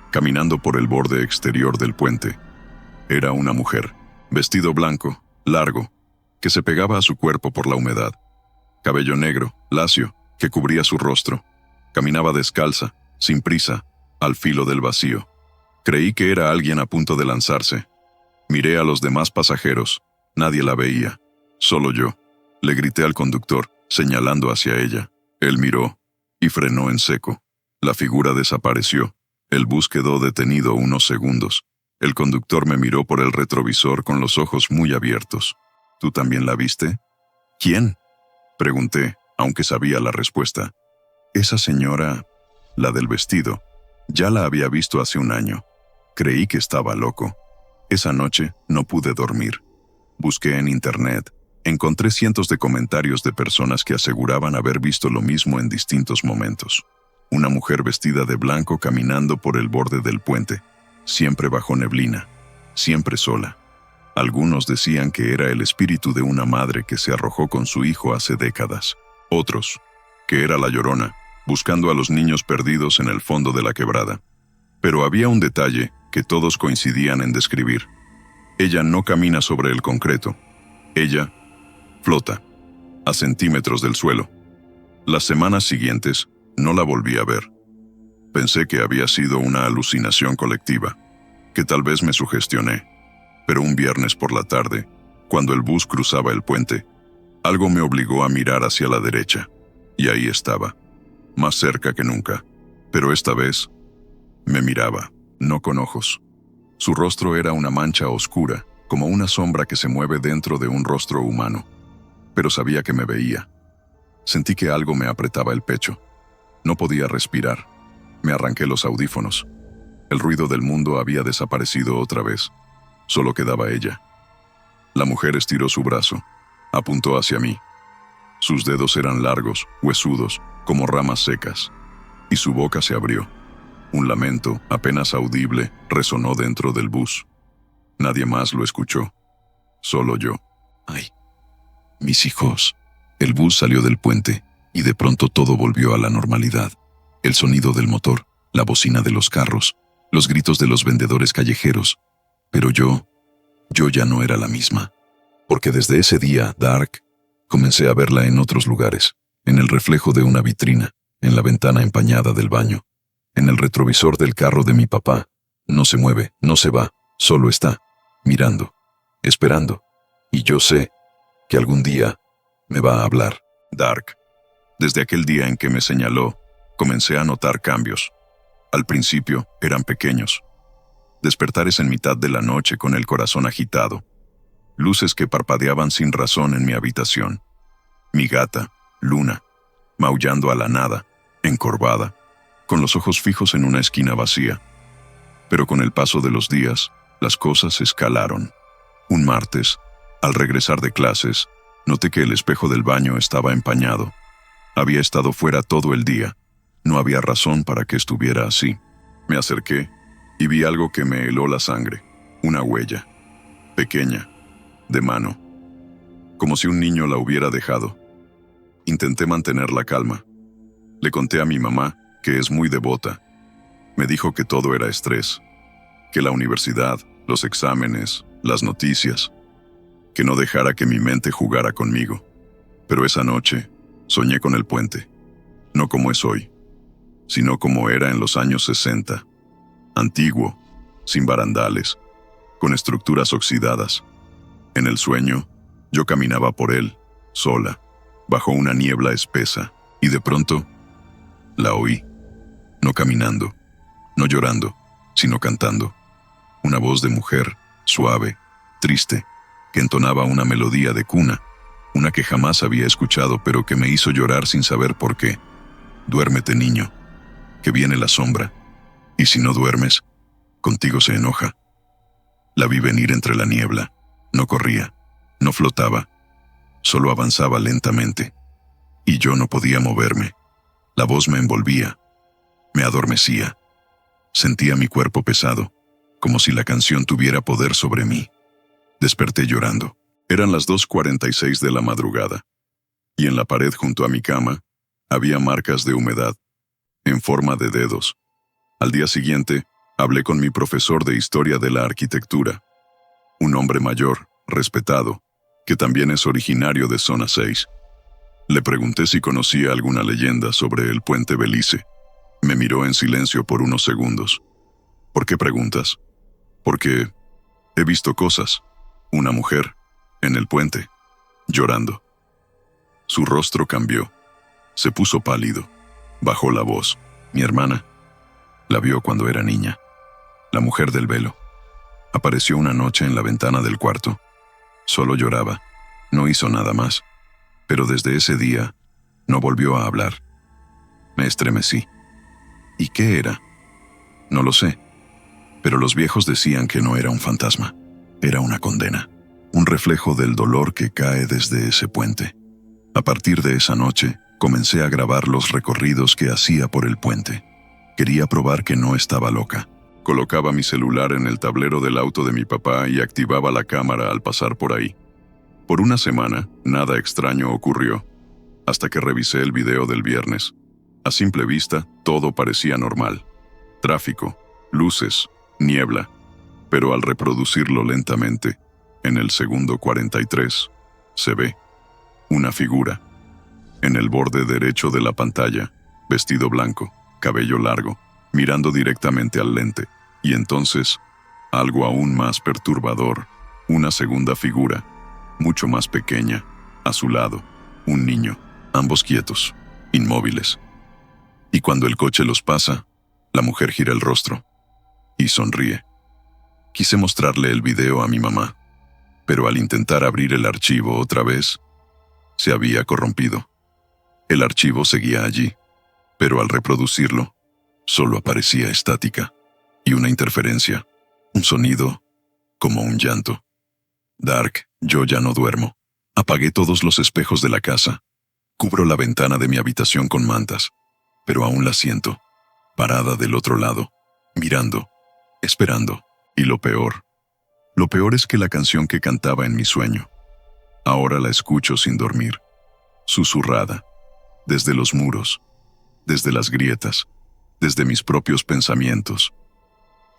caminando por el borde exterior del puente. Era una mujer, vestido blanco, largo, que se pegaba a su cuerpo por la humedad. Cabello negro, lacio, que cubría su rostro. Caminaba descalza, sin prisa, al filo del vacío. Creí que era alguien a punto de lanzarse. Miré a los demás pasajeros. Nadie la veía, solo yo. Le grité al conductor, señalando hacia ella. Él miró y frenó en seco. La figura desapareció. El bus quedó detenido unos segundos. El conductor me miró por el retrovisor con los ojos muy abiertos. ¿Tú también la viste? ¿Quién?, pregunté, aunque sabía la respuesta. Esa señora, la del vestido, ya la había visto hace un año. Creí que estaba loco. Esa noche no pude dormir. Busqué en internet. Encontré cientos de comentarios de personas que aseguraban haber visto lo mismo en distintos momentos. Una mujer vestida de blanco caminando por el borde del puente, siempre bajo neblina, siempre sola. Algunos decían que era el espíritu de una madre que se arrojó con su hijo hace décadas. Otros, que era la Llorona, buscando a los niños perdidos en el fondo de la quebrada. Pero había un detalle que todos coincidían en describir. Ella no camina sobre el concreto. Ella flota, a centímetros del suelo. Las semanas siguientes no la volví a ver. Pensé que había sido una alucinación colectiva, que tal vez me sugestioné. Pero un viernes por la tarde, cuando el bus cruzaba el puente, algo me obligó a mirar hacia la derecha. Y ahí estaba, más cerca que nunca. Pero esta vez, me miraba, no con ojos. Su rostro era una mancha oscura, como una sombra que se mueve dentro de un rostro humano. Pero sabía que me veía. Sentí que algo me apretaba el pecho. No podía respirar. Me arranqué los audífonos. El ruido del mundo había desaparecido otra vez. Solo quedaba ella. La mujer estiró su brazo. Apuntó hacia mí. Sus dedos eran largos, huesudos, como ramas secas. Y su boca se abrió. Un lamento, apenas audible, resonó dentro del bus. Nadie más lo escuchó. Solo yo. ¡Ay! Mis hijos. El bus salió del puente, y de pronto todo volvió a la normalidad. El sonido del motor, la bocina de los carros, los gritos de los vendedores callejeros. Pero yo ya no era la misma. Porque desde ese día, Dark, comencé a verla en otros lugares, en el reflejo de una vitrina, en la ventana empañada del baño, en el retrovisor del carro de mi papá. No se mueve, no se va, solo está, mirando, esperando. Y yo sé que algún día me va a hablar. Dark. Desde aquel día en que me señaló, comencé a notar cambios. Al principio eran pequeños. Despertares en mitad de la noche con el corazón agitado. Luces que parpadeaban sin razón en mi habitación. Mi gata, Luna, maullando a la nada, encorvada, con los ojos fijos en una esquina vacía. Pero con el paso de los días, las cosas escalaron. Un martes, al regresar de clases, noté que el espejo del baño estaba empañado. Había estado fuera todo el día. No había razón para que estuviera así. Me acerqué y vi algo que me heló la sangre. Una huella, pequeña, de mano, como si un niño la hubiera dejado. Intenté mantener la calma. Le conté a mi mamá, que es muy devota. Me dijo que todo era estrés, que la universidad, los exámenes, las noticias, que no dejara que mi mente jugara conmigo. Pero esa noche soñé con el puente, no como es hoy, sino como era en los años 60, antiguo, sin barandales, con estructuras oxidadas. En el sueño, yo caminaba por él, sola, bajo una niebla espesa, y de pronto, la oí, no caminando, no llorando, sino cantando. Una voz de mujer, suave, triste, que entonaba una melodía de cuna, una que jamás había escuchado pero que me hizo llorar sin saber por qué. Duérmete, niño, que viene la sombra, y si no duermes, contigo se enoja. La vi venir entre la niebla. No corría, no flotaba, solo avanzaba lentamente. Y yo no podía moverme. La voz me envolvía, me adormecía. Sentía mi cuerpo pesado, como si la canción tuviera poder sobre mí. Desperté llorando. Eran las 2:46 de la madrugada, y en la pared junto a mi cama había marcas de humedad, en forma de dedos. Al día siguiente, hablé con mi profesor de Historia de la Arquitectura, un hombre mayor, respetado, que también es originario de Zona 6. Le pregunté si conocía alguna leyenda sobre el puente Belice. Me miró en silencio por unos segundos. ¿Por qué preguntas? Porque he visto cosas. Una mujer, en el puente, llorando. Su rostro cambió. Se puso pálido. Bajó la voz. Mi hermana la vio cuando era niña. La mujer del velo. Apareció una noche en la ventana del cuarto. Solo lloraba. No hizo nada más. Pero desde ese día, no volvió a hablar. Me estremecí. ¿Y qué era? No lo sé. Pero los viejos decían que no era un fantasma. Era una condena. Un reflejo del dolor que cae desde ese puente. A partir de esa noche, comencé a grabar los recorridos que hacía por el puente. Quería probar que no estaba loca. Colocaba mi celular en el tablero del auto de mi papá y activaba la cámara al pasar por ahí. Por una semana, nada extraño ocurrió, hasta que revisé el video del viernes. A simple vista, todo parecía normal. Tráfico, luces, niebla. Pero al reproducirlo lentamente, en el segundo 43, se ve una figura. En el borde derecho de la pantalla, vestido blanco, cabello largo, mirando directamente al lente. Y entonces, algo aún más perturbador, una segunda figura, mucho más pequeña, a su lado, un niño, ambos quietos, inmóviles. Y cuando el coche los pasa, la mujer gira el rostro y sonríe. Quise mostrarle el video a mi mamá, pero al intentar abrir el archivo otra vez, se había corrompido. El archivo seguía allí, pero al reproducirlo, solo aparecía estática y una interferencia, un sonido como un llanto. Dark, yo ya no duermo. Apagué todos los espejos de la casa. Cubro la ventana de mi habitación con mantas, pero aún la siento, parada del otro lado, mirando, esperando. Y lo peor es que la canción que cantaba en mi sueño, ahora la escucho sin dormir, susurrada, desde los muros, desde las grietas, desde mis propios pensamientos.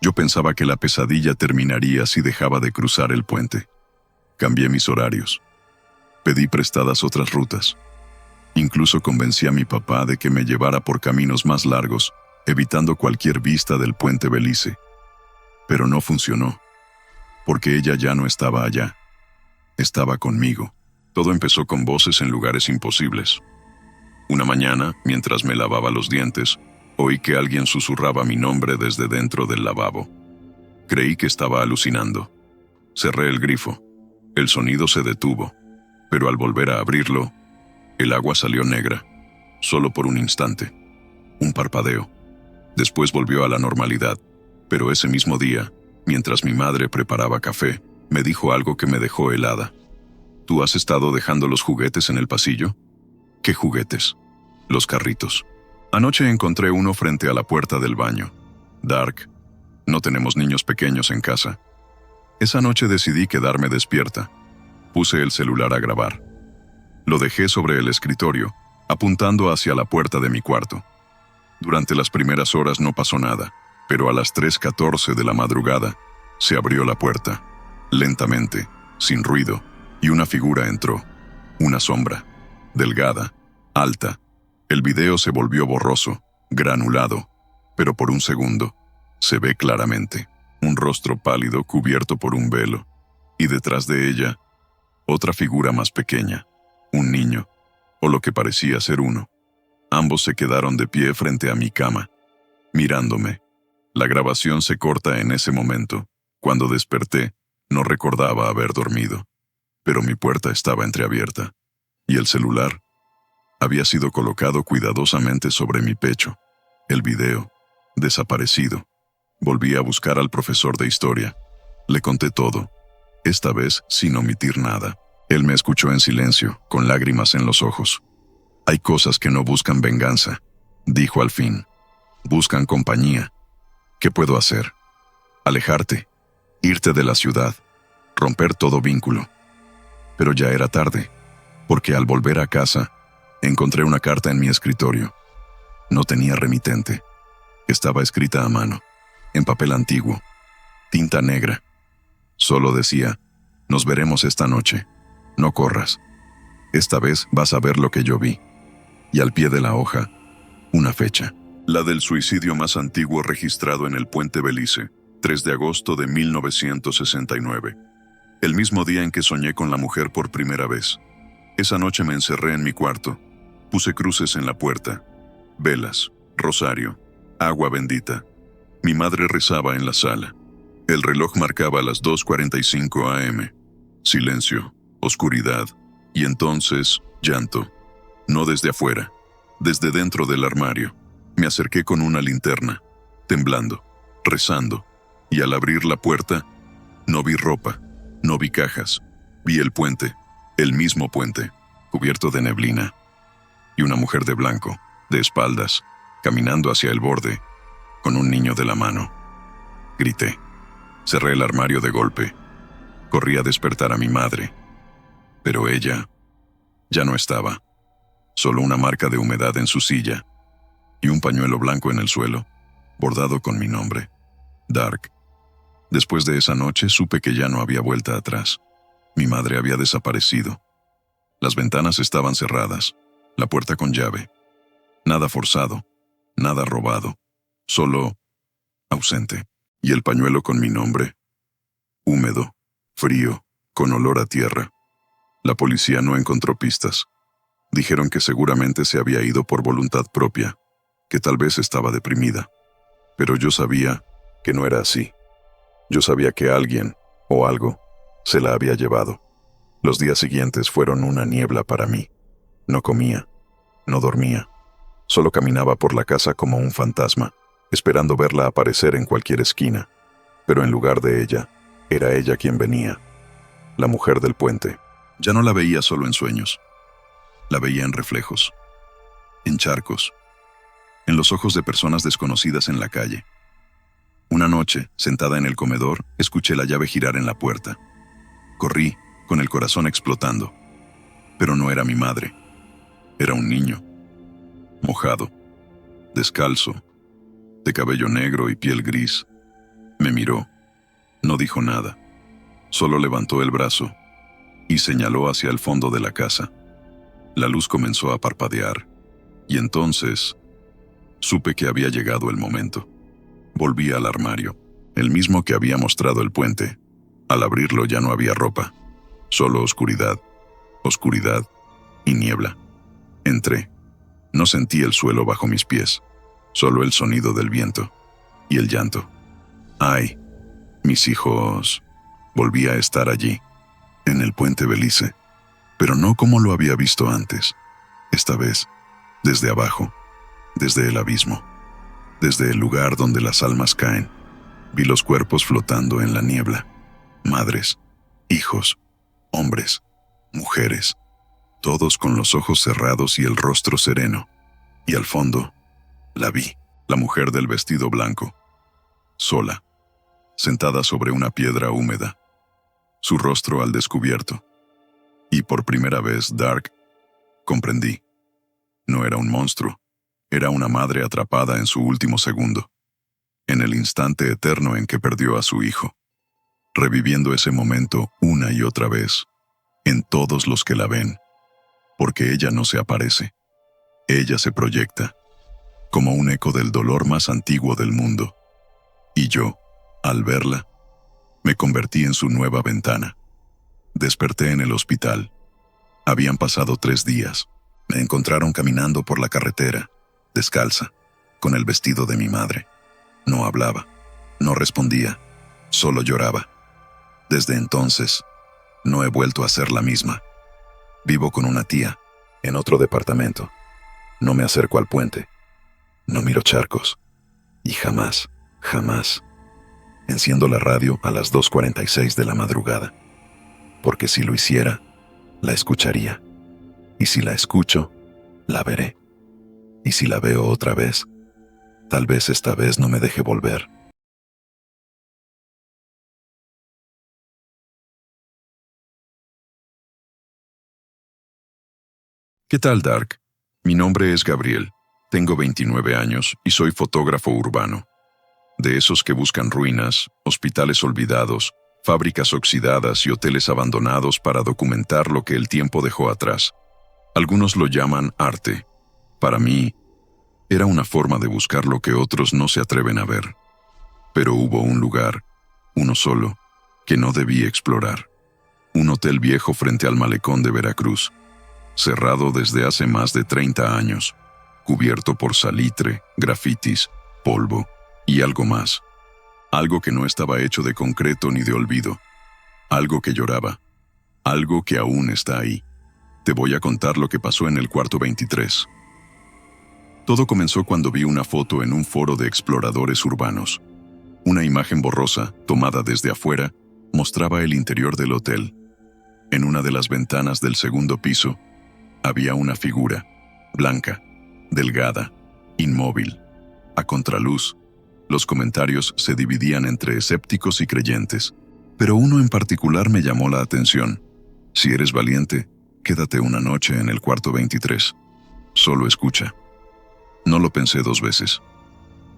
Yo pensaba que la pesadilla terminaría si dejaba de cruzar el puente. Cambié mis horarios. Pedí prestadas otras rutas. Incluso convencí a mi papá de que me llevara por caminos más largos, evitando cualquier vista del puente Belice. Pero no funcionó, porque ella ya no estaba allá. Estaba conmigo. Todo empezó con voces en lugares imposibles. Una mañana, mientras me lavaba los dientes, oí que alguien susurraba mi nombre desde dentro del lavabo. Creí que estaba alucinando. Cerré el grifo. El sonido se detuvo, pero al volver a abrirlo, el agua salió negra, solo por un instante. Un parpadeo. Después volvió a la normalidad, pero ese mismo día, mientras mi madre preparaba café, me dijo algo que me dejó helada. ¿Tú has estado dejando los juguetes en el pasillo? ¿Qué juguetes? Los carritos. Anoche encontré uno frente a la puerta del baño. Dark, no tenemos niños pequeños en casa. Esa noche decidí quedarme despierta. Puse el celular a grabar. Lo dejé sobre el escritorio, apuntando hacia la puerta de mi cuarto. Durante las primeras horas no pasó nada, pero a las 3:14 de la madrugada, se abrió la puerta, lentamente, sin ruido, y una figura entró. Una sombra, delgada, alta. El video se volvió borroso, granulado, pero por un segundo, se ve claramente. Un rostro pálido cubierto por un velo, y detrás de ella, otra figura más pequeña, un niño, o lo que parecía ser uno. Ambos se quedaron de pie frente a mi cama, mirándome. La grabación se corta en ese momento. Cuando desperté, no recordaba haber dormido, pero mi puerta estaba entreabierta, y el celular había sido colocado cuidadosamente sobre mi pecho. El video, desaparecido. Volví a buscar al profesor de historia. Le conté todo, esta vez sin omitir nada. Él me escuchó en silencio, con lágrimas en los ojos. Hay cosas que no buscan venganza, dijo al fin. Buscan compañía. ¿Qué puedo hacer? Alejarte, irte de la ciudad, romper todo vínculo. Pero ya era tarde, porque al volver a casa, encontré una carta en mi escritorio. No tenía remitente. Estaba escrita a mano, en papel antiguo, tinta negra. Solo decía: nos veremos esta noche. No corras. Esta vez vas a ver lo que yo vi. Y al pie de la hoja, una fecha. La del suicidio más antiguo registrado en el Puente Belice, 3 de agosto de 1969. El mismo día en que soñé con la mujer por primera vez. Esa noche me encerré en mi cuarto. Puse cruces en la puerta, velas, rosario, agua bendita. Mi madre rezaba en la sala. El reloj marcaba las 2:45 a.m. Silencio, oscuridad, y entonces, llanto. No desde afuera, desde dentro del armario. Me acerqué con una linterna, temblando, rezando, y al abrir la puerta, no vi ropa, no vi cajas, vi el puente, el mismo puente, cubierto de neblina, y una mujer de blanco, de espaldas, caminando hacia el borde, con un niño de la mano. Grité. Cerré el armario de golpe. Corrí a despertar a mi madre. Pero ella ya no estaba. Solo una marca de humedad en su silla y un pañuelo blanco en el suelo, bordado con mi nombre, Dark. Después de esa noche supe que ya no había vuelta atrás. Mi madre había desaparecido. Las ventanas estaban cerradas, la puerta con llave. Nada forzado, nada robado, solo ausente. Y el pañuelo con mi nombre, húmedo, frío, con olor a tierra. La policía no encontró pistas. Dijeron que seguramente se había ido por voluntad propia, que tal vez estaba deprimida. Pero yo sabía que no era así. Yo sabía que alguien, o algo, se la había llevado. Los días siguientes fueron una niebla para mí. No comía, no dormía. Solo caminaba por la casa como un fantasma, esperando verla aparecer en cualquier esquina. Pero en lugar de ella, era ella quien venía. La mujer del puente. Ya no la veía solo en sueños. La veía en reflejos, en charcos, en los ojos de personas desconocidas en la calle. Una noche, sentada en el comedor, escuché la llave girar en la puerta. Corrí, con el corazón explotando. Pero no era mi madre. Era un niño, mojado, descalzo, de cabello negro y piel gris. Me miró. No dijo nada. Solo levantó el brazo y señaló hacia el fondo de la casa. La luz comenzó a parpadear, y entonces supe que había llegado el momento. Volví al armario, el mismo que había mostrado el puente. Al abrirlo ya no había ropa, solo oscuridad, oscuridad y niebla. Entré. No sentí el suelo bajo mis pies, solo el sonido del viento y el llanto. ¡Ay! Mis hijos. Volví a estar allí, en el Puente Belice, pero no como lo había visto antes. Esta vez, desde abajo, desde el abismo, desde el lugar donde las almas caen. Vi los cuerpos flotando en la niebla. Madres, hijos, hombres, mujeres, todos con los ojos cerrados y el rostro sereno. Y al fondo, la vi, la mujer del vestido blanco, sola, sentada sobre una piedra húmeda, su rostro al descubierto. Y por primera vez, Dark, comprendí. No era un monstruo, era una madre atrapada en su último segundo, en el instante eterno en que perdió a su hijo, reviviendo ese momento una y otra vez, en todos los que la ven, porque ella no se aparece, ella se proyecta, como un eco del dolor más antiguo del mundo. Y yo, al verla, me convertí en su nueva ventana. Desperté en el hospital. Habían pasado 3 días. Me encontraron caminando por la carretera, descalza, con el vestido de mi madre. No hablaba, no respondía, solo lloraba. Desde entonces, no he vuelto a ser la misma. Vivo con una tía, en otro departamento. No me acerco al puente. No miro charcos. Y jamás, jamás Enciendo la radio a las 2:46 de la madrugada, porque si lo hiciera, la escucharía. Y si la escucho, la veré. Y si la veo otra vez, tal vez esta vez no me deje volver. ¿Qué tal, Dark? Mi nombre es Gabriel, tengo 29 años y soy fotógrafo urbano. De esos que buscan ruinas, hospitales olvidados, fábricas oxidadas y hoteles abandonados para documentar lo que el tiempo dejó atrás. Algunos lo llaman arte. Para mí, era una forma de buscar lo que otros no se atreven a ver. Pero hubo un lugar, uno solo, que no debí explorar. Un hotel viejo frente al malecón de Veracruz, cerrado desde hace más de 30 años, cubierto por salitre, grafitis, polvo y algo más. Algo que no estaba hecho de concreto ni de olvido. Algo que lloraba. Algo que aún está ahí. Te voy a contar lo que pasó en el cuarto 23. Todo comenzó cuando vi una foto en un foro de exploradores urbanos. Una imagen borrosa, tomada desde afuera, mostraba el interior del hotel. En una de las ventanas del segundo piso, había una figura, blanca, delgada, inmóvil. A contraluz, los comentarios se dividían entre escépticos y creyentes, pero uno en particular me llamó la atención. Si eres valiente, quédate una noche en el cuarto 23. Solo escucha. No lo pensé 2 veces.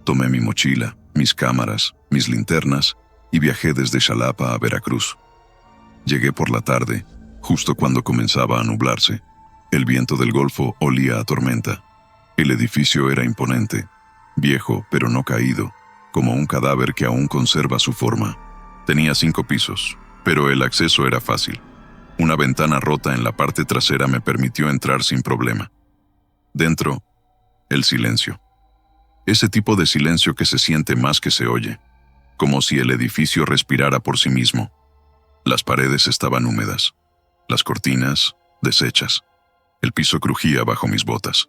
Tomé mi mochila, mis cámaras, mis linternas y viajé desde Xalapa a Veracruz. Llegué por la tarde, justo cuando comenzaba a nublarse. El viento del Golfo olía a tormenta. El edificio era imponente, viejo pero no caído, como un cadáver que aún conserva su forma. Tenía 5 pisos, pero el acceso era fácil. Una ventana rota en la parte trasera me permitió entrar sin problema. Dentro, el silencio. Ese tipo de silencio que se siente más que se oye, como si el edificio respirara por sí mismo. Las paredes estaban húmedas, las cortinas deshechas. El piso crujía bajo mis botas.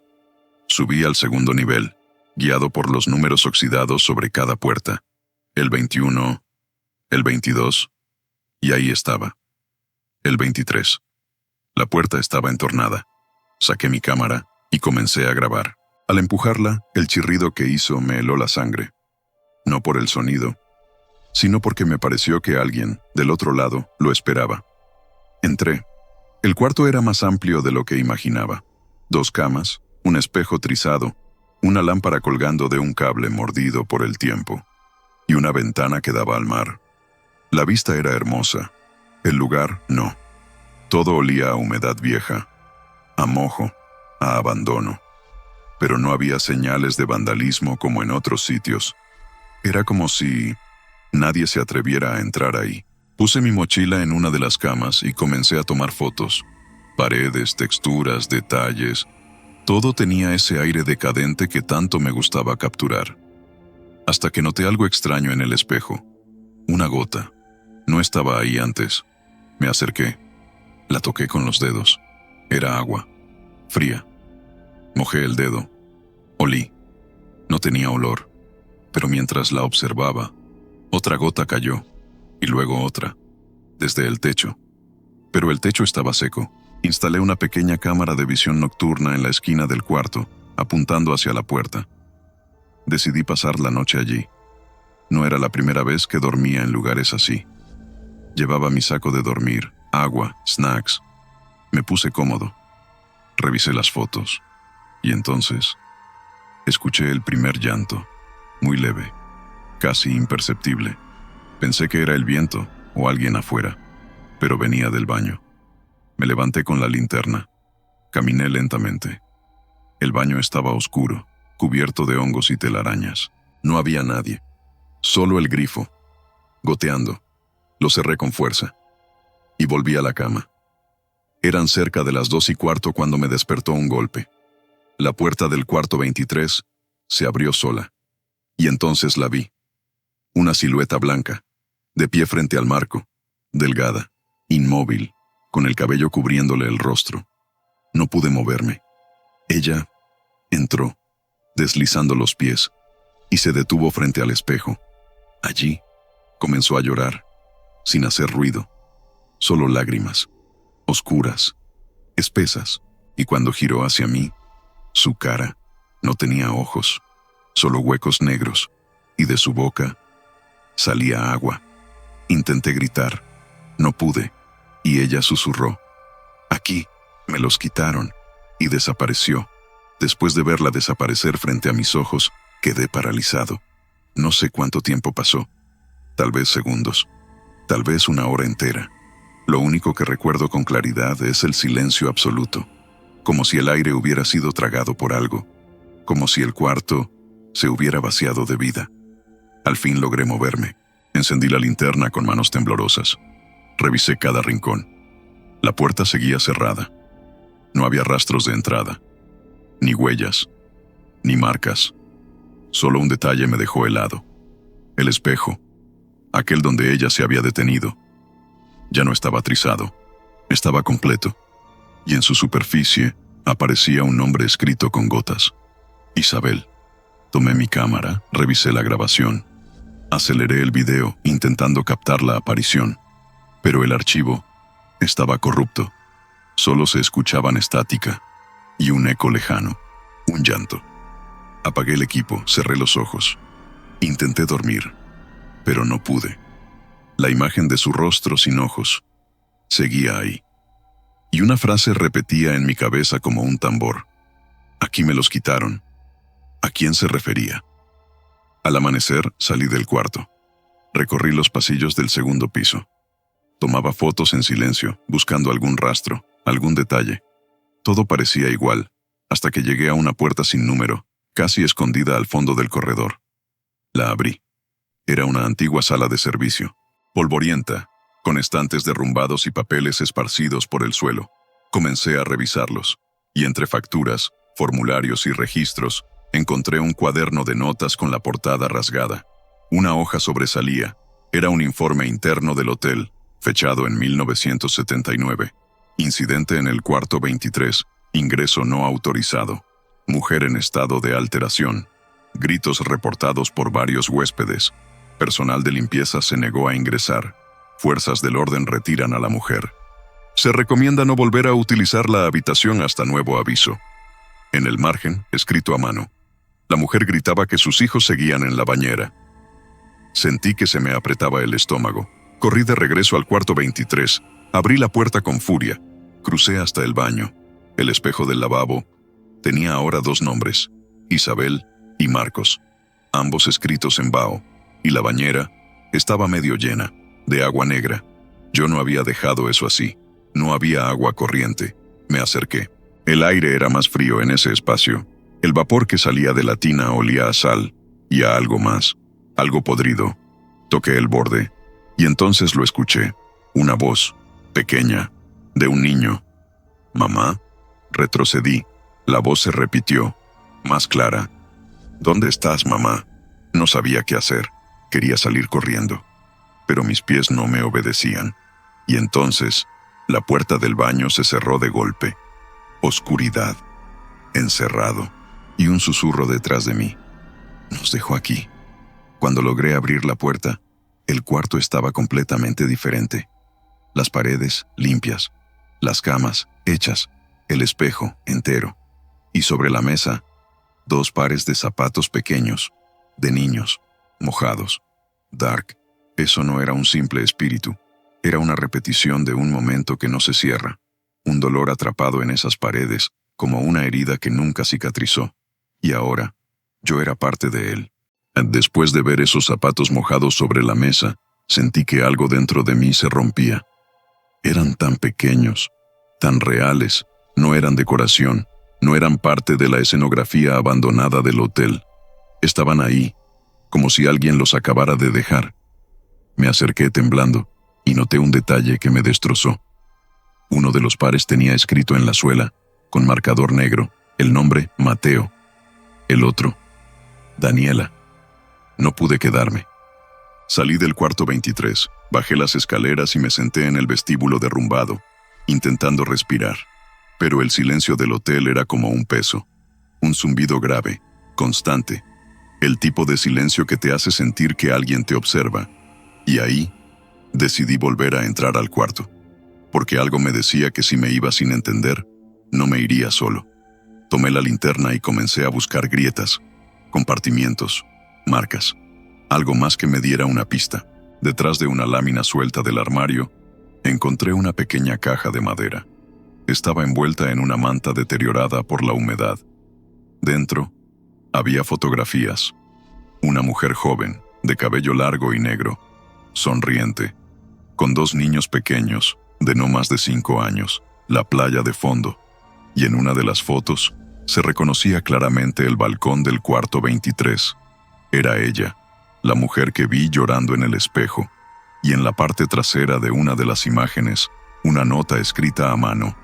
Subí al segundo nivel, guiado por los números oxidados sobre cada puerta. El 21, el 22, y ahí estaba. El 23. La puerta estaba entornada. Saqué mi cámara y comencé a grabar. Al empujarla, el chirrido que hizo me heló la sangre. No por el sonido, sino porque me pareció que alguien, del otro lado, lo esperaba. Entré. El cuarto era más amplio de lo que imaginaba. 2 camas, un espejo trizado, una lámpara colgando de un cable mordido por el tiempo, y una ventana que daba al mar. La vista era hermosa. El lugar, no. Todo olía a humedad vieja, a mojo, a abandono. Pero no había señales de vandalismo como en otros sitios. Era como si nadie se atreviera a entrar ahí. Puse mi mochila en una de las camas y comencé a tomar fotos. Paredes, texturas, detalles. Todo tenía ese aire decadente que tanto me gustaba capturar. Hasta que noté algo extraño en el espejo. Una gota. No estaba ahí antes. Me acerqué. La toqué con los dedos. Era agua. Fría. Mojé el dedo. Olí. No tenía olor. Pero mientras la observaba, otra gota cayó. Y luego otra, desde el techo. Pero el techo estaba seco. Instalé una pequeña cámara de visión nocturna en la esquina del cuarto, apuntando hacia la puerta. Decidí pasar la noche allí. No era la primera vez que dormía en lugares así. Llevaba mi saco de dormir, agua, snacks. Me puse cómodo. Revisé las fotos. Y entonces, escuché el primer llanto, muy leve, casi imperceptible. Pensé que era el viento o alguien afuera, pero venía del baño. Me levanté con la linterna. Caminé lentamente. El baño estaba oscuro, cubierto de hongos y telarañas. No había nadie. Solo el grifo, goteando. Lo cerré con fuerza. Y volví a la cama. Eran cerca de las 2:15 cuando me despertó un golpe. La puerta del cuarto 23 se abrió sola. Y entonces la vi. Una silueta blanca, de pie frente al marco, delgada, inmóvil, con el cabello cubriéndole el rostro. No pude moverme. Ella entró, deslizando los pies, y se detuvo frente al espejo. Allí, Comenzó a llorar, sin hacer ruido, solo lágrimas, oscuras, espesas, y cuando giró hacia mí, su cara no tenía ojos, solo huecos negros, y de su boca salía agua. Intenté gritar, no pude, y ella susurró, «Aquí, me los quitaron», y desapareció. Después de verla desaparecer frente a mis ojos, quedé paralizado. No sé cuánto tiempo pasó, tal vez segundos, tal vez una hora entera. Lo único que recuerdo con claridad es el silencio absoluto, como si el aire hubiera sido tragado por algo, como si el cuarto se hubiera vaciado de vida. Al fin logré moverme. Encendí la linterna con manos temblorosas. Revisé cada rincón. La puerta seguía cerrada. No había rastros de entrada, ni huellas, ni marcas. Solo un detalle me dejó helado. El espejo, aquel donde ella se había detenido, ya no estaba trizado, estaba completo, y en su superficie aparecía un nombre escrito con gotas. Isabel. Tomé mi cámara, revisé la grabación. Aceleré el video intentando captar la aparición, pero el archivo estaba corrupto. Solo se escuchaban estática y un eco lejano, un llanto. Apagué el equipo, cerré los ojos. Intenté dormir, pero no pude. La imagen de su rostro sin ojos seguía ahí. Y una frase repetía en mi cabeza como un tambor. Aquí me los quitaron. ¿A quién se refería? Al amanecer salí del cuarto. Recorrí los pasillos del segundo piso. Tomaba fotos en silencio, buscando algún rastro, algún detalle. Todo parecía igual, hasta que llegué a una puerta sin número, casi escondida al fondo del corredor. La abrí. Era una antigua sala de servicio, polvorienta, con estantes derrumbados y papeles esparcidos por el suelo. Comencé a revisarlos, y entre facturas, formularios y registros, encontré un cuaderno de notas con la portada rasgada. Una hoja sobresalía. Era un informe interno del hotel, fechado en 1979. Incidente en el cuarto 23. Ingreso no autorizado. Mujer en estado de alteración. Gritos reportados por varios huéspedes. Personal de limpieza se negó a ingresar. Fuerzas del orden retiran a la mujer. Se recomienda no volver a utilizar la habitación hasta nuevo aviso. En el margen, escrito a mano. La mujer gritaba que sus hijos seguían en la bañera. Sentí que se me apretaba el estómago. Corrí de regreso al cuarto 23. Abrí la puerta con furia. Crucé hasta el baño. El espejo del lavabo tenía ahora dos nombres, Isabel y Marcos, ambos escritos en vaho, y la bañera estaba medio llena, de agua negra. Yo no había dejado eso así. No había agua corriente. Me acerqué. El aire era más frío en ese espacio. El vapor que salía de la tina olía a sal y a algo más, algo podrido. Toqué el borde y entonces lo escuché. Una voz, pequeña, de un niño. «¿Mamá?» Retrocedí. La voz se repitió, más clara. «¿Dónde estás, mamá?» No sabía qué hacer. Quería salir corriendo, pero mis pies no me obedecían. Y entonces, la puerta del baño se cerró de golpe. Oscuridad. Encerrado. Y un susurro detrás de mí. «Nos dejó aquí». Cuando logré abrir la puerta, el cuarto estaba completamente diferente. Las paredes limpias, las camas hechas, el espejo entero, y sobre la mesa, dos pares de zapatos pequeños, de niños, mojados. Dark. Eso no era un simple espíritu, era una repetición de un momento que no se cierra, un dolor atrapado en esas paredes, como una herida que nunca cicatrizó. Y ahora, yo era parte de él. Después de ver esos zapatos mojados sobre la mesa, sentí que algo dentro de mí se rompía. Eran tan pequeños, tan reales, no eran decoración, no eran parte de la escenografía abandonada del hotel. Estaban ahí, como si alguien los acabara de dejar. Me acerqué temblando y noté un detalle que me destrozó. Uno de los pares tenía escrito en la suela, con marcador negro, el nombre Mateo. El otro, Daniela. No pude quedarme. Salí del cuarto 23, bajé las escaleras y me senté en el vestíbulo derrumbado, intentando respirar. Pero el silencio del hotel era como un peso, un zumbido grave, constante, el tipo de silencio que te hace sentir que alguien te observa, Y ahí, decidí volver a entrar al cuarto, porque algo me decía que si me iba sin entender, no me iría solo. Tomé la linterna y comencé a buscar grietas, compartimientos, marcas, algo más que me diera una pista. Detrás de una lámina suelta del armario, encontré una pequeña caja de madera. Estaba envuelta en una manta deteriorada por la humedad. Dentro, había fotografías. Una mujer joven, de cabello largo y negro, sonriente, con 2 niños pequeños, de no más de 5 años, la playa de fondo, y en una de las fotos se reconocía claramente el balcón del cuarto 23. Era ella, la mujer que vi llorando en el espejo, y en la parte trasera de una de las imágenes, una nota escrita a mano: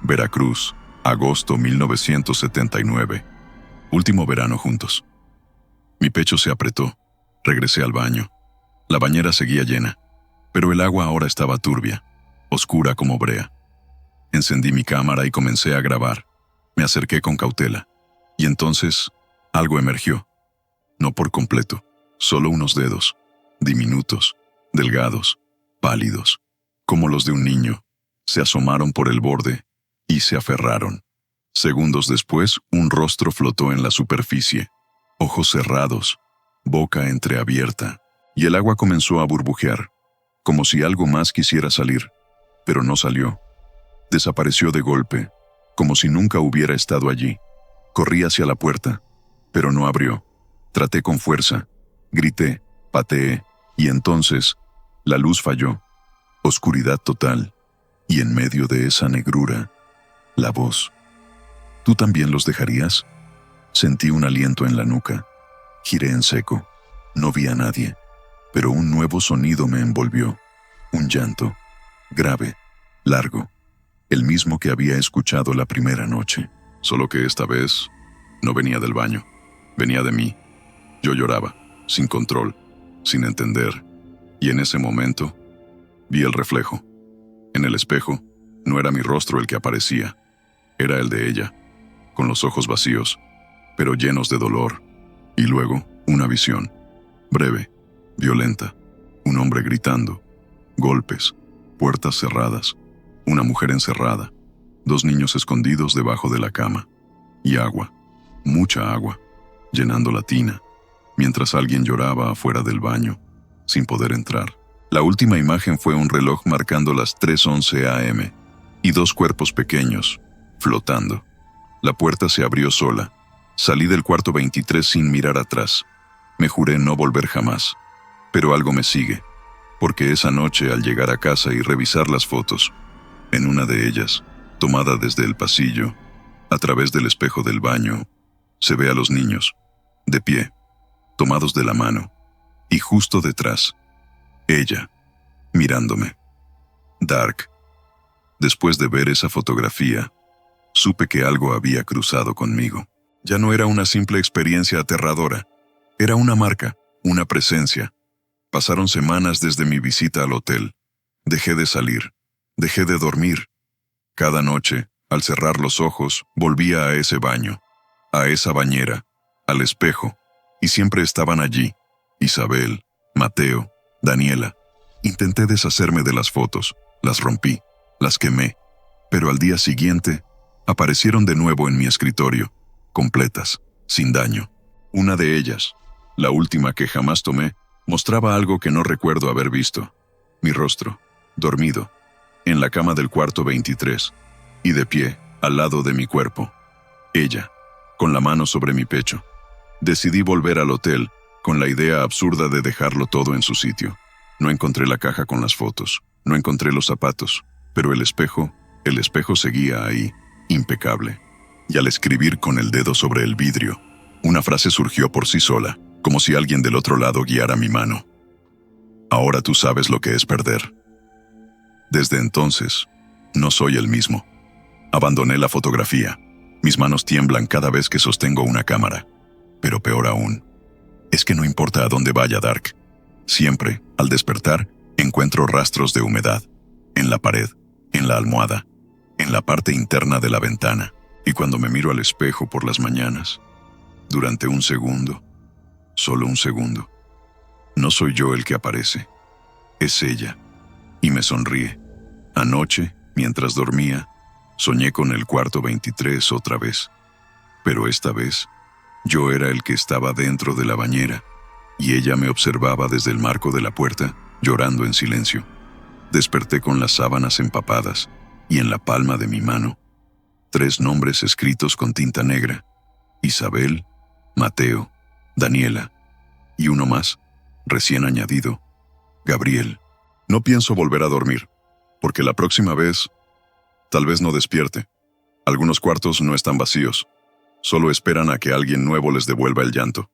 Veracruz, agosto 1979. Último verano juntos. Mi pecho se apretó. Regresé al baño. La bañera seguía llena, pero el agua ahora estaba turbia, oscura como brea. Encendí mi cámara y comencé a grabar. Me acerqué con cautela. Y entonces, algo emergió. No por completo, solo unos dedos, diminutos, delgados, pálidos, como los de un niño, se asomaron por el borde y se aferraron. Segundos después, un rostro flotó en la superficie, ojos cerrados, boca entreabierta, y el agua comenzó a burbujear, como si algo más quisiera salir, pero no salió. Desapareció de golpe, como si nunca hubiera estado allí. Corrí hacia la puerta, pero no abrió. Traté con fuerza, grité, pateé, y entonces la luz falló. Oscuridad total, y en medio de esa negrura, la voz. ¿Tú también los dejarías? Sentí un aliento en la nuca. Giré en seco. No vi a nadie, pero un nuevo sonido me envolvió. Un llanto, grave, largo, el mismo que había escuchado la primera noche. Solo que esta vez no venía del baño, venía de mí. Yo lloraba, sin control, sin entender, y en ese momento vi el reflejo. En el espejo no era mi rostro el que aparecía, era el de ella, con los ojos vacíos, pero llenos de dolor. Y luego, una visión, breve, violenta, un hombre gritando, golpes, puertas cerradas, una mujer encerrada, 2 niños escondidos debajo de la cama, y agua, mucha agua, llenando la tina, mientras alguien lloraba afuera del baño, sin poder entrar. La última imagen fue un reloj marcando las 3:11 a.m. y 2 cuerpos pequeños, flotando. La puerta se abrió sola. Salí del cuarto 23 sin mirar atrás. Me juré no volver jamás. Pero algo me sigue, porque esa noche al llegar a casa y revisar las fotos, en una de ellas, tomada desde el pasillo, a través del espejo del baño, se ve a los niños, de pie, tomados de la mano, y justo detrás, ella, mirándome. Dark. Después de ver esa fotografía, supe que algo había cruzado conmigo. Ya no era una simple experiencia aterradora, era una marca, una presencia. Pasaron semanas desde mi visita al hotel. Dejé de salir, dejé de dormir. Cada noche, al cerrar los ojos, volvía a ese baño, a esa bañera, al espejo, y siempre estaban allí. Isabel, Mateo, Daniela. Intenté deshacerme de las fotos, las rompí, las quemé, pero al día siguiente, aparecieron de nuevo en mi escritorio, completas, sin daño. Una de ellas, la última que jamás tomé, mostraba algo que no recuerdo haber visto. Mi rostro, dormido, en la cama del cuarto 23, y de pie, al lado de mi cuerpo. Ella, con la mano sobre mi pecho. Decidí volver al hotel, con la idea absurda de dejarlo todo en su sitio. No encontré la caja con las fotos, no encontré los zapatos, pero el espejo seguía ahí, impecable. Y al escribir con el dedo sobre el vidrio, una frase surgió por sí sola, como si alguien del otro lado guiara mi mano. Ahora tú sabes lo que es perder. Desde entonces, no soy el mismo. Abandoné la fotografía. Mis manos tiemblan cada vez que sostengo una cámara. Pero peor aún, es que no importa a dónde vaya Dark. Siempre, al despertar, encuentro rastros de humedad. En la pared, en la almohada, en la parte interna de la ventana. Y cuando me miro al espejo por las mañanas, durante un segundo, solo un segundo, no soy yo el que aparece. Es ella. Y me sonríe. Anoche, mientras dormía, soñé con el cuarto 23 otra vez. Pero esta vez, yo era el que estaba dentro de la bañera, y ella me observaba desde el marco de la puerta, llorando en silencio. Desperté con las sábanas empapadas, y en la palma de mi mano, 3 nombres escritos con tinta negra: Isabel, Mateo, Daniela, y uno más, recién añadido: Gabriel. No pienso volver a dormir, porque la próxima vez, tal vez no despierte. Algunos cuartos no están vacíos, solo esperan a que alguien nuevo les devuelva el llanto.